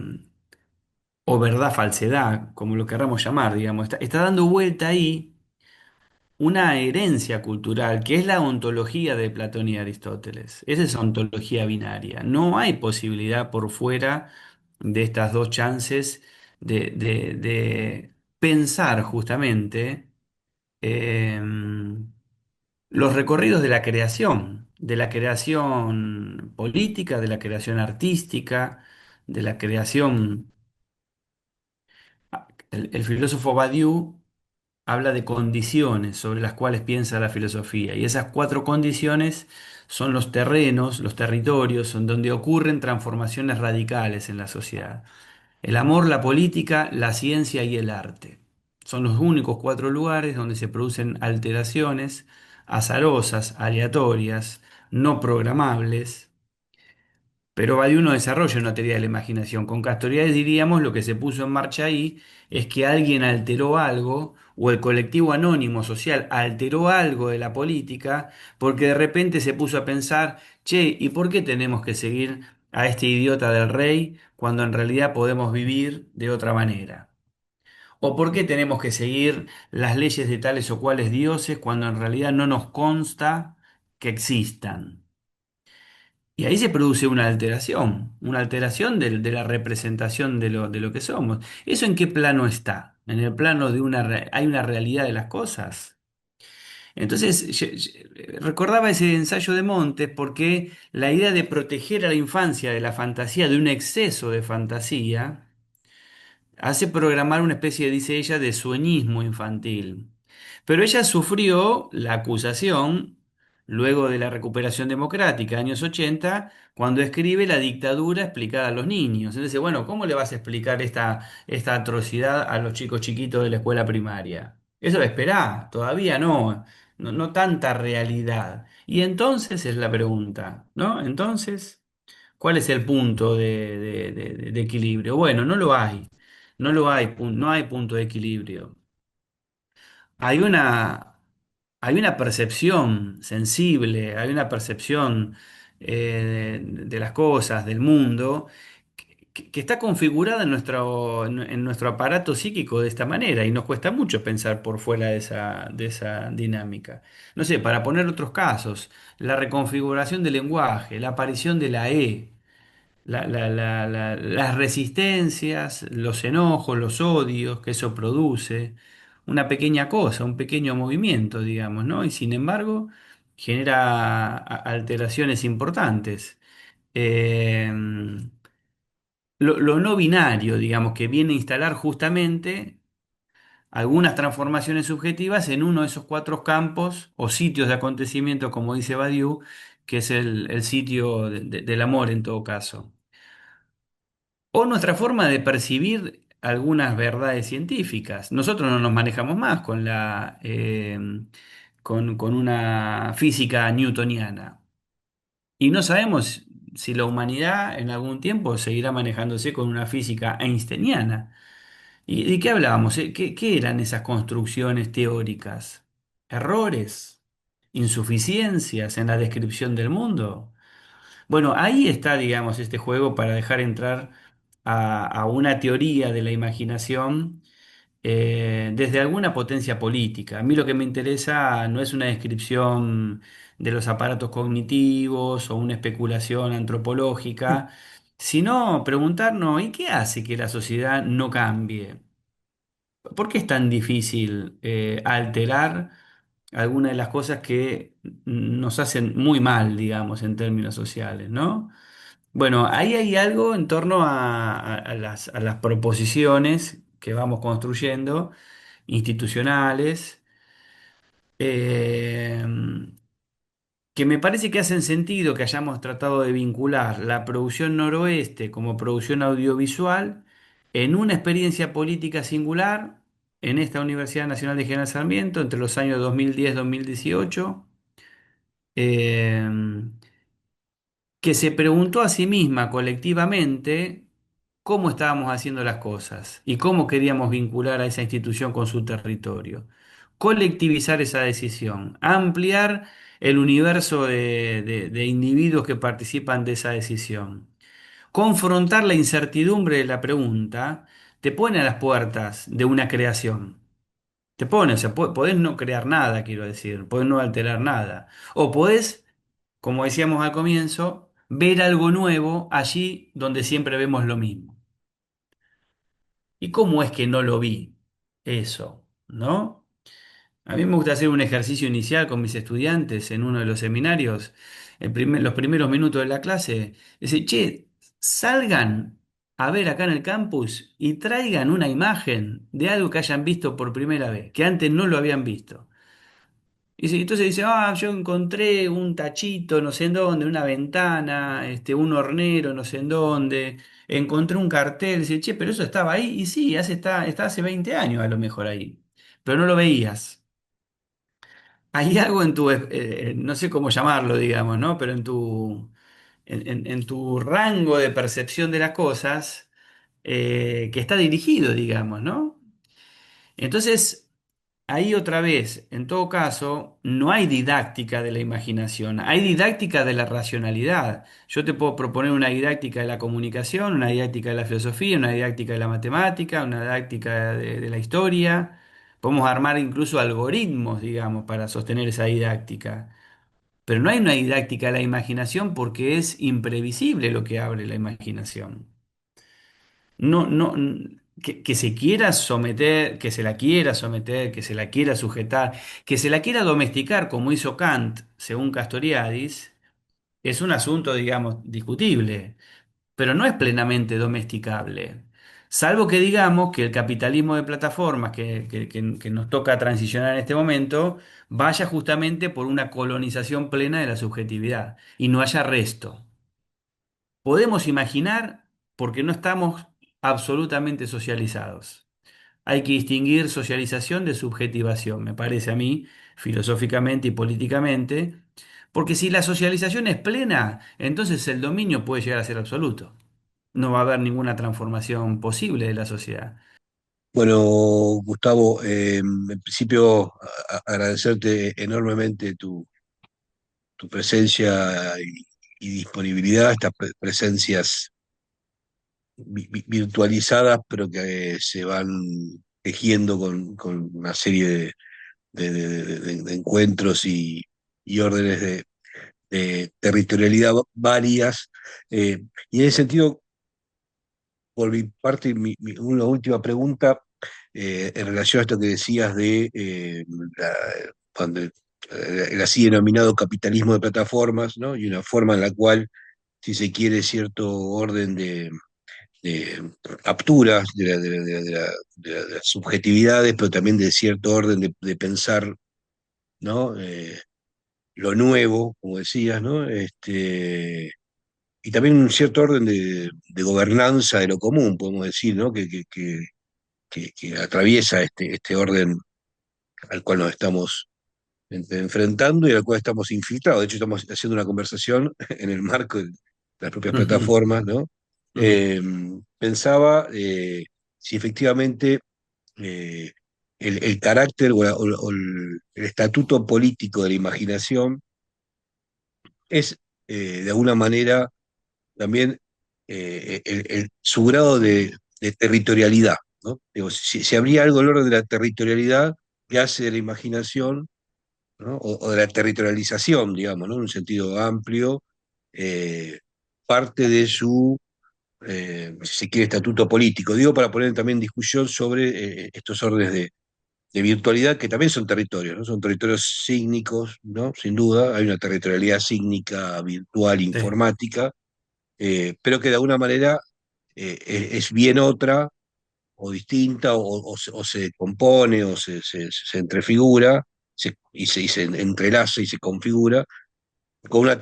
o verdad falsedad, como lo querramos llamar, digamos, está dando vuelta ahí una herencia cultural, que es la ontología de Platón y Aristóteles. Esa es ontología binaria. No hay posibilidad por fuera de estas dos chances de pensar justamente. eh, los recorridos de la creación política, de la creación artística, de la creación... el filósofo Badiou habla de condiciones sobre las cuales piensa la filosofía, y esas cuatro condiciones son los terrenos, los territorios, en donde ocurren transformaciones radicales en la sociedad. El amor, la política, la ciencia y el arte. Son los únicos cuatro lugares donde se producen alteraciones azarosas, aleatorias, no programables. Pero Badiou no desarrolla una teoría de la imaginación. Con Castoriadis diríamos lo que se puso en marcha ahí es que alguien alteró algo o el colectivo anónimo social alteró algo de la política porque de repente se puso a pensar, che, ¿y por qué tenemos que seguir a este idiota del rey cuando en realidad podemos vivir de otra manera? ¿O por qué tenemos que seguir las leyes de tales o cuales dioses cuando en realidad no nos consta que existan? Y ahí se produce una alteración de la representación de lo que somos. ¿Eso en qué plano está? En el plano de hay una realidad de las cosas. Entonces, recordaba ese ensayo de Montes porque la idea de proteger a la infancia de la fantasía, de un exceso de fantasía, hace programar una especie, dice ella, de sueñismo infantil. Pero ella sufrió la acusación luego de la recuperación democrática, años 80, cuando escribe La dictadura explicada a los niños. Entonces, bueno, ¿cómo le vas a explicar esta atrocidad a los chicos chiquitos de la escuela primaria? Eso esperá, todavía no, no tanta realidad. Y entonces es la pregunta, ¿no? Entonces, ¿cuál es el punto de equilibrio? Bueno, no lo hay. No lo hay, no hay punto de equilibrio. Hay hay una percepción sensible, hay una percepción de las cosas, del mundo, que está configurada en nuestro aparato psíquico de esta manera y nos cuesta mucho pensar por fuera de esa dinámica. No sé, para poner otros casos, la reconfiguración del lenguaje, la aparición de la E, las resistencias, los enojos, los odios que eso produce, una pequeña cosa, un pequeño movimiento, digamos, ¿no? Y sin embargo, genera alteraciones importantes. Eh, lo no binario, digamos, que viene a instalar justamente algunas transformaciones subjetivas en uno de esos cuatro campos o sitios de acontecimiento, como dice Badiou, que es el sitio del amor en todo caso. O nuestra forma de percibir algunas verdades científicas. Nosotros no nos manejamos más con con una física newtoniana. Y no sabemos si la humanidad en algún tiempo seguirá manejándose con una física einsteiniana. ¿Y de qué hablábamos? ¿Qué eran esas construcciones teóricas? ¿Errores? ¿Insuficiencias en la descripción del mundo? Bueno, ahí está, digamos, este juego para dejar entrar a una teoría de la imaginación desde alguna potencia política. A mí lo que me interesa no es una descripción de los aparatos cognitivos o una especulación antropológica, sino preguntarnos, ¿y qué hace que la sociedad no cambie? ¿Por qué es tan difícil alterar algunas de las cosas que nos hacen muy mal, digamos, en términos sociales, ¿no? Bueno, ahí hay algo en torno a las proposiciones que vamos construyendo, institucionales, eh, que me parece que hacen sentido que hayamos tratado de vincular la producción noroeste como producción audiovisual en una experiencia política singular en esta Universidad Nacional de General Sarmiento entre los años 2010-2018. Que se preguntó a sí misma colectivamente cómo estábamos haciendo las cosas y cómo queríamos vincular a esa institución con su territorio. Colectivizar esa decisión, ampliar el universo de individuos que participan de esa decisión. Confrontar la incertidumbre de la pregunta te pone a las puertas de una creación. Te pone, o sea, podés no crear nada, quiero decir, podés no alterar nada. O podés, como decíamos al comienzo, ver algo nuevo allí donde siempre vemos lo mismo. ¿Y cómo es que no lo vi? Eso, ¿no? A mí me gusta hacer un ejercicio inicial con mis estudiantes en uno de los seminarios, los primeros minutos de la clase. Dice, che, salgan a ver acá en el campus y traigan una imagen de algo que hayan visto por primera vez, que antes no lo habían visto. Entonces dice, yo encontré un tachito no sé en dónde, una ventana, un hornero no sé en dónde, encontré un cartel, dice, che, pero eso estaba ahí, y sí, está hace 20 años a lo mejor ahí, pero no lo veías. Hay algo en no sé cómo llamarlo, digamos, ¿no? Pero en tu rango de percepción de las cosas, que está dirigido, digamos, ¿no? Entonces, ahí otra vez, en todo caso, no hay didáctica de la imaginación, hay didáctica de la racionalidad. Yo te puedo proponer una didáctica de la comunicación, una didáctica de la filosofía, una didáctica de la matemática, una didáctica de la historia. Podemos armar incluso algoritmos, digamos, para sostener esa didáctica. Pero no hay una didáctica de la imaginación porque es imprevisible lo que abre la imaginación. No, no, que se quiera someter, que se la quiera someter, que se la quiera sujetar, que se la quiera domesticar, como hizo Kant, según Castoriadis, es un asunto, digamos, discutible, pero no es plenamente domesticable. Salvo que digamos que el capitalismo de plataformas que nos toca transicionar en este momento vaya justamente por una colonización plena de la subjetividad y no haya resto. Podemos imaginar porque no estamos absolutamente socializados. Hay que distinguir socialización de subjetivación, me parece a mí, filosóficamente y políticamente, porque si la socialización es plena, entonces el dominio puede llegar a ser absoluto. No va a haber ninguna transformación posible de la sociedad. Bueno, Gustavo, en principio agradecerte enormemente tu presencia y disponibilidad, estas presencias virtualizadas, pero que se van tejiendo con una serie de encuentros y órdenes de territorialidad varias. Y en ese sentido, por mi parte, una última pregunta en relación a esto que decías de cuando el así denominado capitalismo de plataformas, ¿no? Y una forma en la cual, si se quiere, cierto orden de capturas de las subjetividades, pero también de cierto orden de pensar, ¿no? Lo nuevo, como decías, ¿no? Y también un cierto orden de gobernanza de lo común, podemos decir, ¿no? Que atraviesa este orden al cual nos estamos enfrentando y al cual estamos infiltrados. De hecho, estamos haciendo una conversación en el marco de las propias Ujú, plataformas, ¿no? ujú. Eh, Pensaba si efectivamente eh, el carácter o el estatuto político de la imaginación es, de alguna manera, también su grado de territorialidad, ¿no? Digo, si habría algo en el orden de la territorialidad que hace de la imaginación, ¿no? O de la territorialización, digamos, ¿no? En un sentido amplio, eh, parte de su, si se quiere, estatuto político. Digo, para poner también en discusión sobre estos órdenes de virtualidad que también son territorios, ¿no? Son territorios sígnicos, ¿no? Sin duda, hay una territorialidad sígnica, virtual, Sí. informática, pero que de alguna manera es bien otra o distinta o se compone o se entrefigura y se entrelaza y se configura con una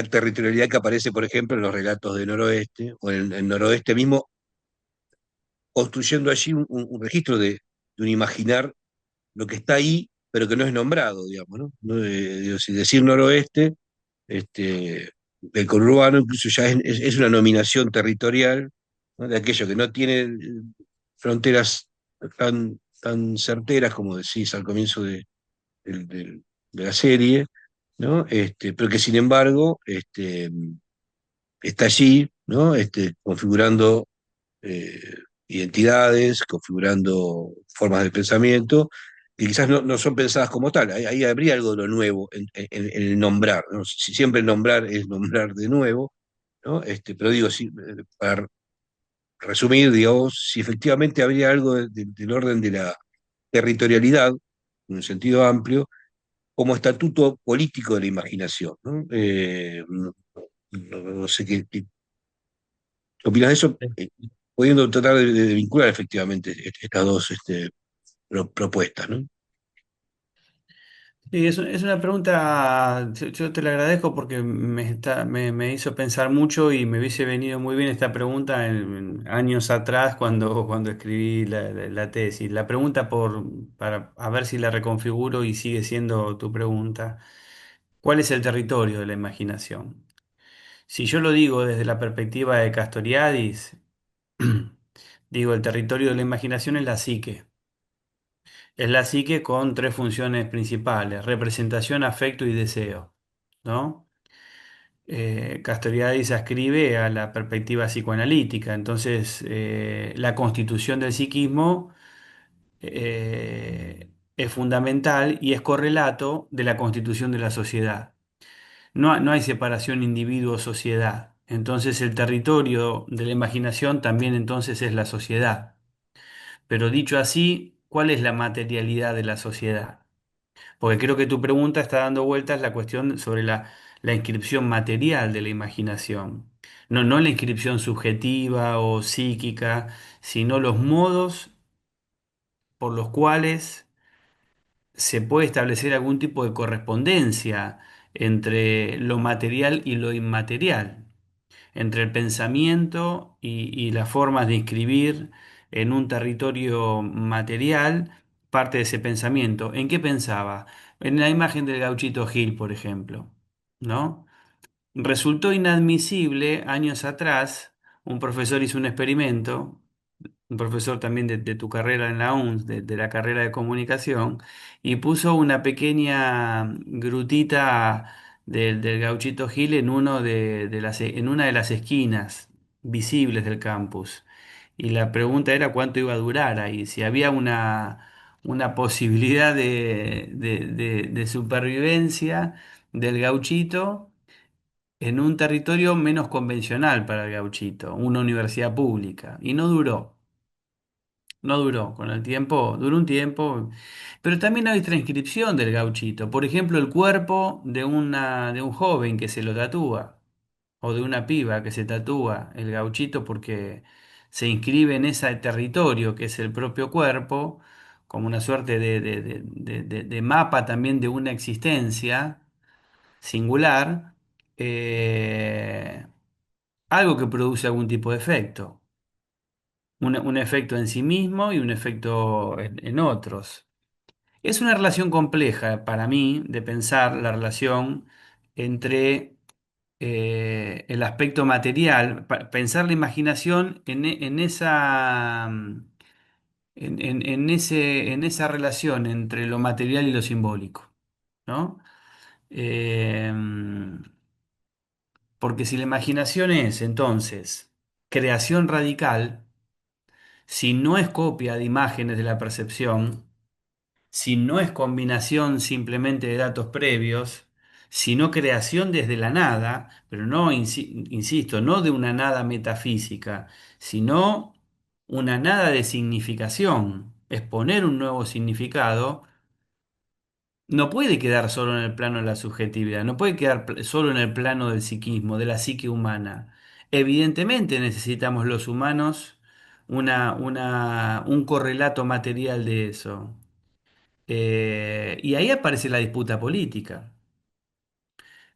territorialidad que aparece, por ejemplo, en los relatos de Noroeste o en el Noroeste mismo, construyendo allí un registro de un imaginar lo que está ahí, pero que no es nombrado, digamos, ¿no? Digo, si decir Noroeste, el conurbano incluso ya es una nominación territorial, ¿no? De aquello que no tiene fronteras tan certeras como decís al comienzo del- del- de la serie, ¿no? Pero que sin embargo está allí, ¿no? Configurando eh, identidades, configurando formas de pensamiento, que quizás no son pensadas como tal. Ahí habría algo de lo nuevo en el nombrar, ¿no? Si siempre el nombrar es nombrar de nuevo, ¿no? Pero digo, para resumir, digamos, si efectivamente habría algo del orden de la territorialidad, en un sentido amplio, como estatuto político de la imaginación, ¿no? No sé qué opinas de eso, pudiendo tratar de vincular efectivamente estas dos propuestas, ¿no? Sí, es una pregunta, yo te la agradezco porque me hizo pensar mucho y me hubiese venido muy bien esta pregunta en años atrás cuando escribí la tesis. La pregunta para a ver si la reconfiguro y sigue siendo tu pregunta. ¿Cuál es el territorio de la imaginación? Si yo lo digo desde la perspectiva de Castoriadis, digo, el territorio de la imaginación es la psique. Es la psique con tres funciones principales: representación, afecto y deseo, ¿no? Castoriadis ascribe a la perspectiva psicoanalítica, entonces la constitución del psiquismo es fundamental y es correlato de la constitución de la sociedad. No hay separación individuo-sociedad, entonces el territorio de la imaginación también entonces es la sociedad. Pero dicho así, ¿cuál es la materialidad de la sociedad? Porque creo que tu pregunta está dando vueltas la cuestión sobre la inscripción material de la imaginación. No la inscripción subjetiva o psíquica, sino los modos por los cuales se puede establecer algún tipo de correspondencia entre lo material y lo inmaterial, entre el pensamiento y las formas de inscribir en un territorio material parte de ese pensamiento. ¿En qué pensaba? En la imagen del Gauchito Gil, por ejemplo, ¿no? Resultó inadmisible años atrás, un profesor hizo un experimento, un profesor también de tu carrera en la UNS, de la carrera de comunicación, y puso una pequeña grutita del Gauchito Gil en, en una de las esquinas visibles del campus. Y la pregunta era cuánto iba a durar ahí, si había una posibilidad de supervivencia del gauchito en un territorio menos convencional para el gauchito, una universidad pública. Y no duró. No duró, con el tiempo, duró un tiempo, pero también hay transcripción del gauchito. Por ejemplo, el cuerpo de un joven que se lo tatúa, o de una piba que se tatúa el gauchito porque se inscribe en ese territorio que es el propio cuerpo, como una suerte de mapa también de una existencia singular, eh, algo que produce algún tipo de efecto. Un efecto en sí mismo y un efecto en otros. Es una relación compleja para mí de pensar la relación entre el aspecto material, pensar la imaginación en esa, en esa relación entre lo material y lo simbólico, ¿no? Eh, Porque si la imaginación es entonces creación radical, si no es copia de imágenes de la percepción, si no es combinación simplemente de datos previos, sino creación desde la nada, pero no, insisto, no de una nada metafísica, sino una nada de significación, exponer un nuevo significado, no puede quedar solo en el plano de la subjetividad, no puede quedar solo en el plano del psiquismo, de la psique humana. Evidentemente necesitamos los humanos un correlato material de eso. Y ahí aparece la disputa política.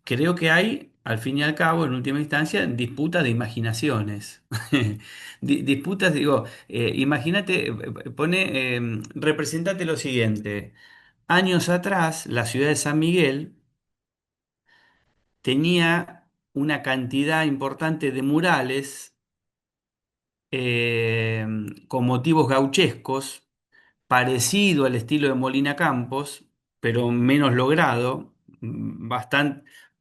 Creo que hay, al fin y al cabo, en última instancia, disputa de imaginaciones. Disputas, digo, imagínate, representate lo siguiente. Años atrás, la ciudad de San Miguel tenía una cantidad importante de murales eh, con motivos gauchescos, parecido al estilo de Molina Campos, pero menos logrado,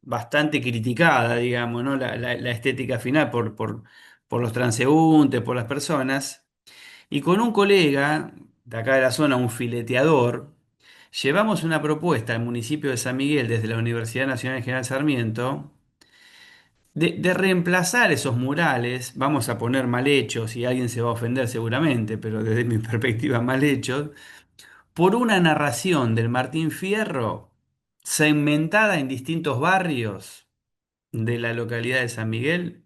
bastante criticada, digamos, ¿no? La estética final por los transeúntes, por las personas. Y con un colega de acá de la zona, un fileteador, llevamos una propuesta al municipio de San Miguel desde la Universidad Nacional General Sarmiento de reemplazar esos murales, vamos a poner mal hechos y alguien se va a ofender seguramente, pero desde mi perspectiva mal hechos, por una narración del Martín Fierro segmentada en distintos barrios de la localidad de San Miguel,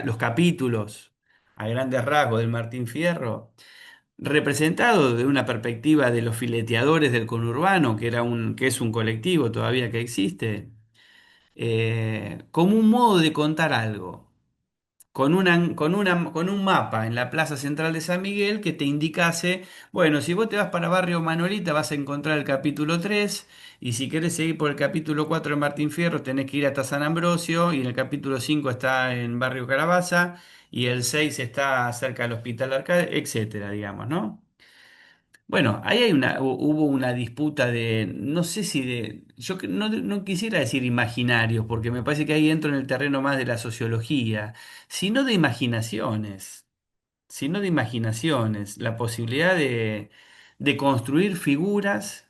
los capítulos a grandes rasgos del Martín Fierro, representado de una perspectiva de los fileteadores del conurbano, que es un colectivo todavía que existe, como un modo de contar algo con un mapa en la Plaza Central de San Miguel que te indicase, bueno, si vos te vas para Barrio Manolita vas a encontrar el capítulo 3 y si querés seguir por el capítulo 4 de Martín Fierro tenés que ir hasta San Ambrosio y en el capítulo 5 está en Barrio Calabaza y el 6 está cerca del Hospital Arcade, etcétera, digamos, ¿no? Bueno, ahí hubo una disputa de, no sé si de, no quisiera decir imaginarios, porque me parece que ahí entro en el terreno más de la sociología, sino de imaginaciones, sino de imaginaciones, la posibilidad de construir figuras,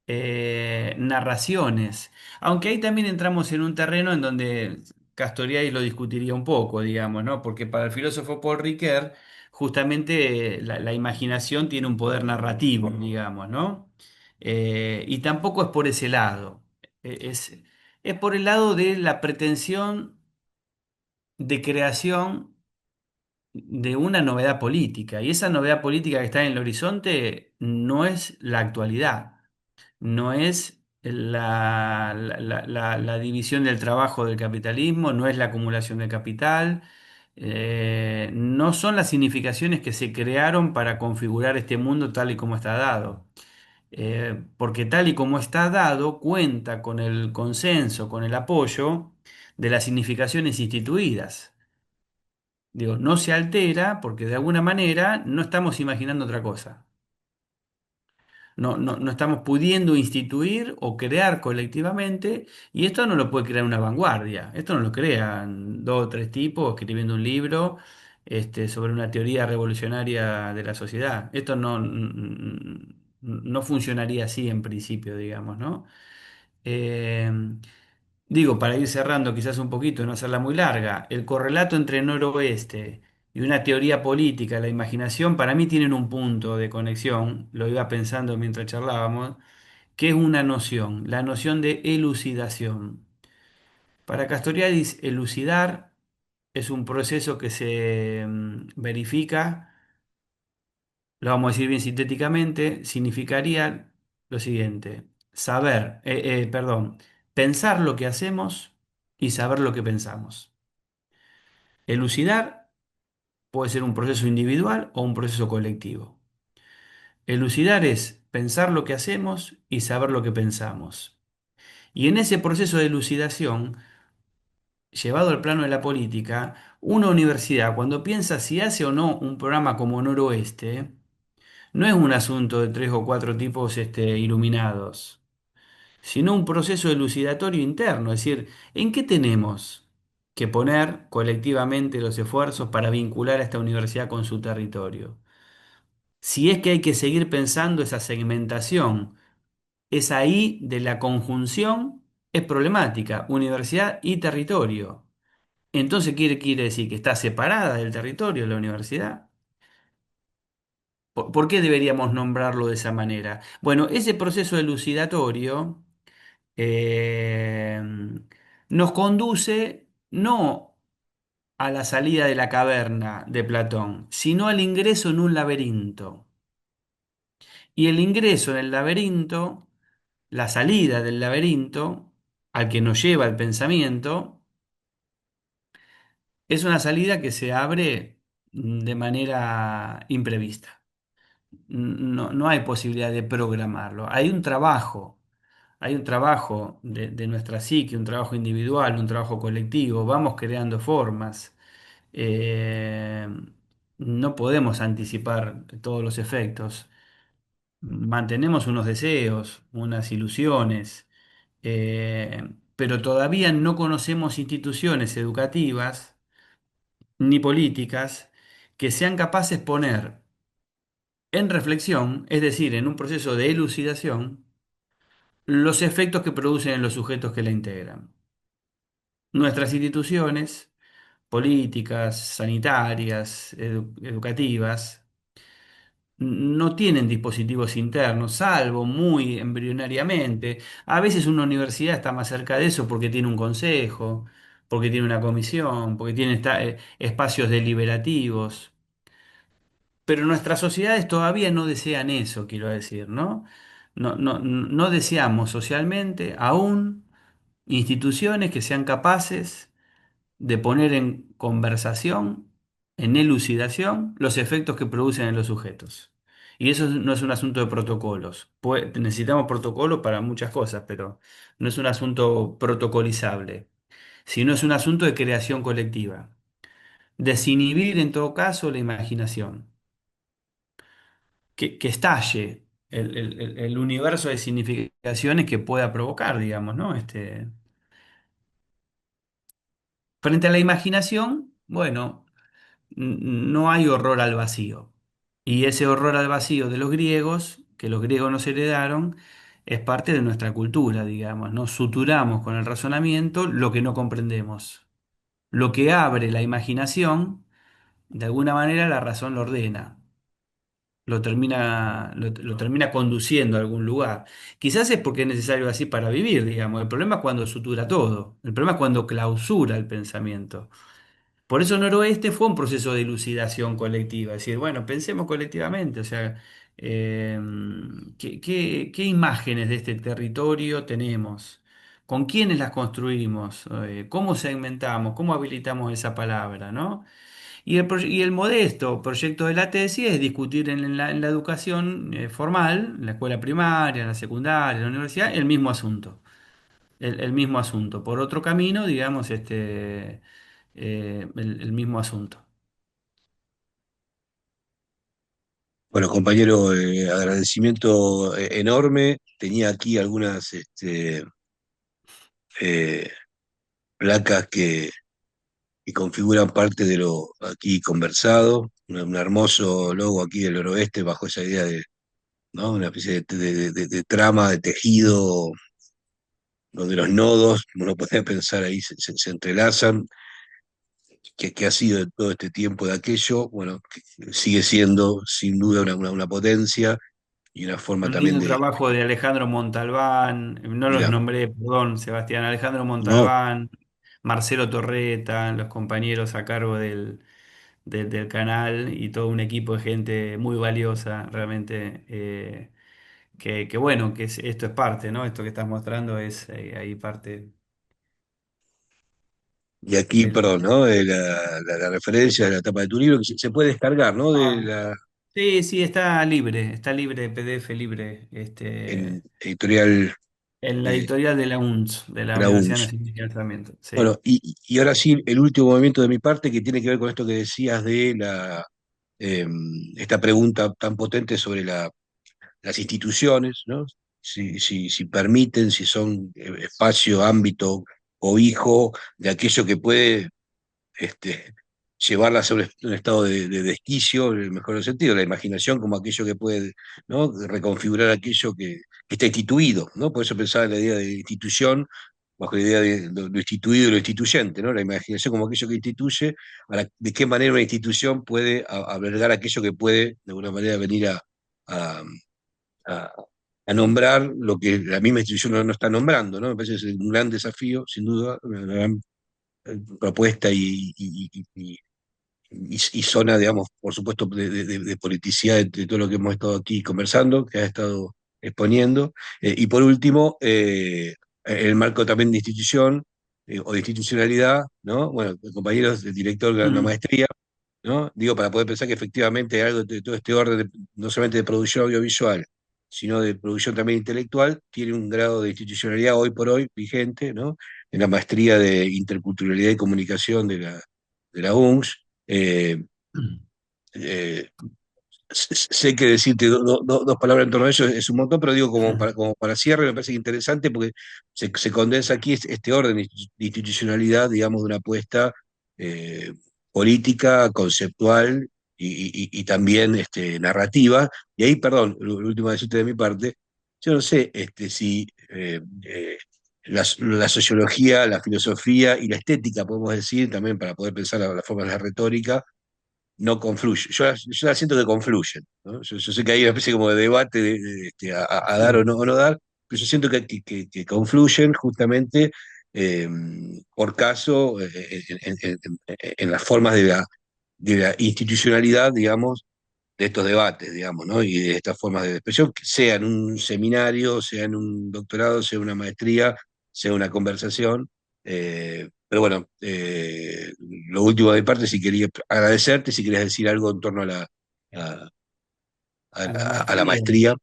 narraciones. Aunque ahí también entramos en un terreno en donde Castoriadis lo discutiría un poco, digamos, ¿no? Porque para el filósofo Paul Ricoeur, justamente la imaginación tiene un poder narrativo, digamos, ¿no? Y tampoco es por ese lado. Es por el lado de la pretensión de creación de una novedad política. Y esa novedad política que está en el horizonte no es la actualidad, no es la división del trabajo del capitalismo, no es la acumulación de capital, no son las significaciones que se crearon para configurar este mundo tal y como está dado. Porque tal y como está dado, cuenta con el consenso, con el apoyo de las significaciones instituidas. Digo, no se altera porque de alguna manera no estamos imaginando otra cosa. No estamos pudiendo instituir o crear colectivamente, y esto no lo puede crear una vanguardia, esto no lo crean dos o tres tipos escribiendo un libro sobre una teoría revolucionaria de la sociedad. Esto no funcionaría así en principio, digamos, ¿no? Eh, Digo, para ir cerrando quizás un poquito, no hacerla muy larga, el correlato entre noroeste y una teoría política, la imaginación, para mí tienen un punto de conexión, lo iba pensando mientras charlábamos, que es una noción, la noción de elucidación. Para Castoriadis, elucidar es un proceso que se verifica, lo vamos a decir bien sintéticamente, significaría lo siguiente, perdón, pensar lo que hacemos y saber lo que pensamos. Elucidar puede ser un proceso individual o un proceso colectivo. Elucidar es pensar lo que hacemos y saber lo que pensamos. Y en ese proceso de elucidación, llevado al plano de la política, una universidad cuando piensa si hace o no un programa como Noroeste, no es un asunto de tres o cuatro tipos iluminados, sino un proceso elucidatorio interno, es decir, ¿en qué tenemos que poner colectivamente los esfuerzos para vincular a esta universidad con su territorio? Si es que hay que seguir pensando esa segmentación, esa I de la conjunción es problemática, universidad y territorio. Entonces quiere decir que está separada del territorio la universidad. ¿Por qué deberíamos nombrarlo de esa manera? Bueno, ese proceso elucidatorio eh, nos conduce no a la salida de la caverna de Platón, sino al ingreso en un laberinto. Y el ingreso en el laberinto, la salida del laberinto, al que nos lleva el pensamiento, es una salida que se abre de manera imprevista. No hay posibilidad de programarlo. Hay un trabajo de nuestra psique, un trabajo individual, un trabajo colectivo. Vamos creando formas. Eh, no podemos anticipar todos los efectos. Mantenemos unos deseos, unas ilusiones, pero todavía no conocemos instituciones educativas ni políticas que sean capaces de poner en reflexión, es decir, en un proceso de elucidación, los efectos que producen en los sujetos que la integran. Nuestras instituciones políticas, sanitarias, educativas, no tienen dispositivos internos, salvo muy embrionariamente. A veces una universidad está más cerca de eso porque tiene un consejo, porque tiene una comisión, porque tiene espacios deliberativos. Pero nuestras sociedades todavía no desean eso, quiero decir, ¿no? No deseamos socialmente aún instituciones que sean capaces de poner en conversación, en elucidación, los efectos que producen en los sujetos. Y eso no es un asunto de protocolos. Necesitamos protocolos para muchas cosas, pero no es un asunto protocolizable, sino es un asunto de creación colectiva. Desinhibir en todo caso la imaginación, que estalle el universo de significaciones que pueda provocar, digamos, ¿no? Frente a la imaginación, bueno, no hay horror al vacío. Y ese horror al vacío de los griegos, que los griegos nos heredaron, es parte de nuestra cultura, digamos, ¿no? Suturamos con el razonamiento lo que no comprendemos. Lo que abre la imaginación, de alguna manera la razón lo ordena, lo termina conduciendo a algún lugar. Quizás es porque es necesario así para vivir, digamos. El problema es cuando sutura todo. El problema es cuando clausura el pensamiento. Por eso Noroeste fue un proceso de elucidación colectiva, es decir, bueno, pensemos colectivamente, o sea, eh, ¿qué imágenes de este territorio tenemos? ¿Con quiénes las construimos? ¿Cómo segmentamos? ¿Cómo habilitamos esa palabra, ¿no? Y el modesto proyecto de la tesis es discutir en la educación formal, en la escuela primaria, en la secundaria, en la universidad, el mismo asunto el mismo asunto. Por otro camino, digamos, el mismo asunto. Bueno, compañero, agradecimiento enorme. Tenía aquí algunas eh, placas que configuran parte de lo aquí conversado. Un hermoso logo aquí del noroeste bajo esa idea de, ¿no? Una especie de trama, de tejido, donde los nodos, uno puede pensar ahí, se entrelazan. Que ha sido de todo este tiempo de aquello, bueno, que sigue siendo sin duda una potencia y una forma Un también lindo de, trabajo de Alejandro Montalbán, no los mira, nombré, perdón, Sebastián, Alejandro no, Montalbán, Marcelo Torreta, los compañeros a cargo del canal y todo un equipo de gente muy valiosa, realmente, que bueno, esto es parte, ¿no? Esto que estás mostrando es ahí parte y aquí, del... perdón, ¿no? La referencia de la tapa de tu libro, que se puede descargar, ¿no? De Ah, la sí, sí, está libre, PDF libre, en editorial en la de, editorial de la UNS, de la de la Universidad UNS. Nacional de Sarmiento. Bueno, Sí. y ahora sí, el último movimiento de mi parte que tiene que ver con esto que decías de eh, esta pregunta tan potente sobre las instituciones, ¿no? Si permiten, si son espacio, ámbito o hijo de aquello que puede llevarlas a un estado de desquicio, en el mejor sentido, la imaginación como aquello que puede, ¿no? Reconfigurar aquello que está instituido, ¿no? Por eso pensaba en la idea de institución, bajo la idea de lo instituido y lo instituyente, ¿no? La imaginación como aquello que instituye, ahora, de qué manera una institución puede albergar aquello que puede, de alguna manera, venir a, a- a nombrar lo que la misma institución no está nombrando, ¿no? Me parece que es un gran desafío, sin duda, una gran propuesta y zona, digamos, por supuesto, de politicidad de todo lo que hemos estado aquí conversando, que ha estado exponiendo. Y por último, el marco también de institución o de institucionalidad, ¿no? Bueno, el compañero el director de la Mm. maestría, ¿no? Digo, para poder pensar que efectivamente algo de todo este orden, no solamente de producción audiovisual, sino de producción también intelectual, tiene un grado de institucionalidad hoy por hoy vigente, ¿no? En la maestría de interculturalidad y comunicación de la UNS. Eh, eh, sé que decirte dos palabras en torno a eso es un montón, pero digo como para cierre me parece interesante porque se condensa aquí este orden de institucionalidad, digamos, de una apuesta eh, política, conceptual y también narrativa. Y ahí, perdón, lo último a decirte de mi parte, yo no sé si la sociología, la filosofía y la estética, podemos decir, también para poder pensar las formas de la retórica, no confluye. Yo la siento que confluyen, ¿no? Yo sé que hay una especie como de debate a dar Sí. o no dar, pero yo siento que confluyen justamente eh, por caso en las formas de la institucionalidad, digamos, de estos debates, digamos, ¿no? Y de estas formas de expresión, que sea en un seminario, sea en un doctorado, sea una maestría, sea una conversación. Pero bueno, lo último de mi parte, si quería agradecerte, si querías decir algo en torno a, A la a la maestría. maestría.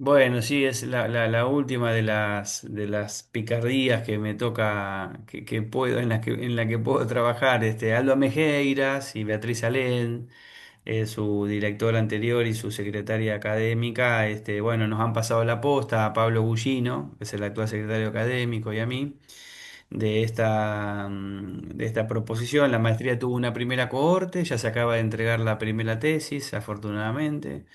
Bueno, sí, es la última de las picardías que me toca, que puedo, en la que puedo trabajar, Aldo Mejeiras y Beatriz Alén, su director anterior y su secretaria académica, bueno, nos han pasado la posta a Pablo Gullino, que es el actual secretario académico, y a mí de esta proposición. La maestría tuvo una primera cohorte, ya se acaba de entregar la primera tesis, afortunadamente,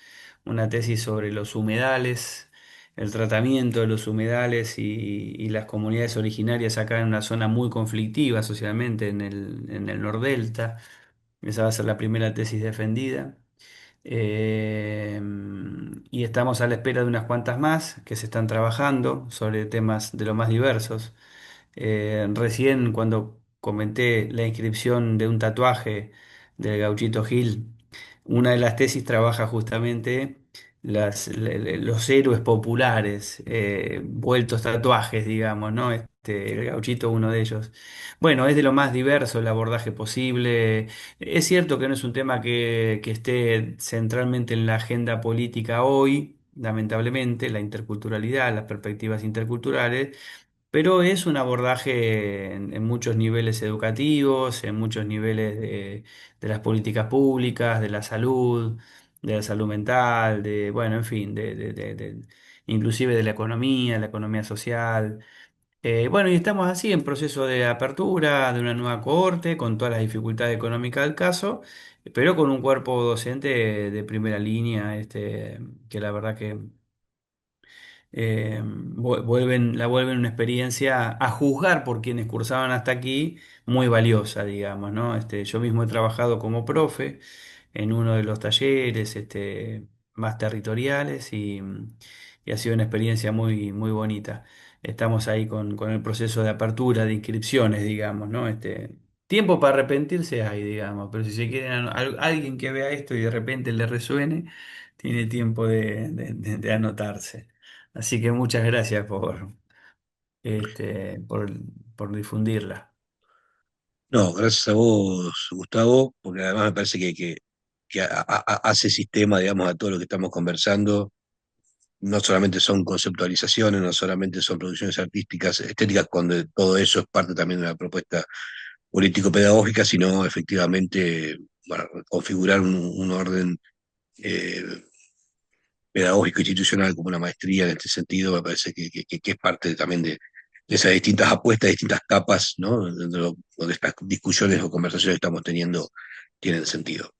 una tesis sobre los humedales, el tratamiento de los humedales y las comunidades originarias acá en una zona muy conflictiva socialmente en el Nordelta. Esa va a ser la primera tesis defendida. Eh, y estamos a la espera de unas cuantas más que se están trabajando sobre temas de lo más diversos. Recién cuando comenté la inscripción de un tatuaje del Gauchito Gil, una de las tesis trabaja justamente los héroes populares, vueltos tatuajes, digamos, ¿no? El Gauchito, uno de ellos. Bueno, es de lo más diverso el abordaje posible. Es cierto que no es un tema que esté centralmente en la agenda política hoy, lamentablemente, la interculturalidad, las perspectivas interculturales. Pero es un abordaje en muchos niveles educativos, en muchos niveles de las políticas públicas, de la salud mental, bueno, en fin, inclusive de la economía social. Bueno, y estamos así en proceso de apertura de una nueva cohorte, con todas las dificultades económicas del caso, pero con un cuerpo docente de primera línea, que la verdad que la vuelven una experiencia a juzgar por quienes cursaban hasta aquí muy valiosa, digamos, ¿no? Yo mismo he trabajado como profe en uno de los talleres, más territoriales y ha sido una experiencia muy, muy bonita. Estamos ahí con el proceso de apertura de inscripciones, digamos, ¿no? Tiempo para arrepentirse hay, digamos, pero si se quieren, alguien que vea esto y de repente le resuene, tiene tiempo de anotarse. Así que muchas gracias este, por, por difundirla. No, gracias a vos, Gustavo, porque además me parece que hace sistema, digamos, a todo lo que estamos conversando. No solamente son conceptualizaciones, no solamente son producciones artísticas, estéticas, cuando todo eso es parte también de una propuesta político-pedagógica, sino efectivamente, bueno, configurar un orden eh, pedagógico institucional como una maestría en este sentido, me parece que es parte también de esas distintas apuestas, distintas capas, ¿no? Donde estas discusiones o conversaciones que estamos teniendo tienen sentido.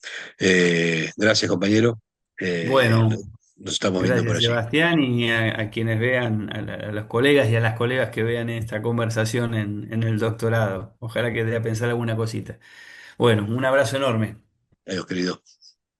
Gracias, compañero. Eh, Bueno, nos estamos viendo por gracias allí. Sebastián y a quienes vean, a los colegas y a las colegas que vean esta conversación en el doctorado. Ojalá que dé a pensar alguna cosita. Bueno, un abrazo enorme. Adiós, querido.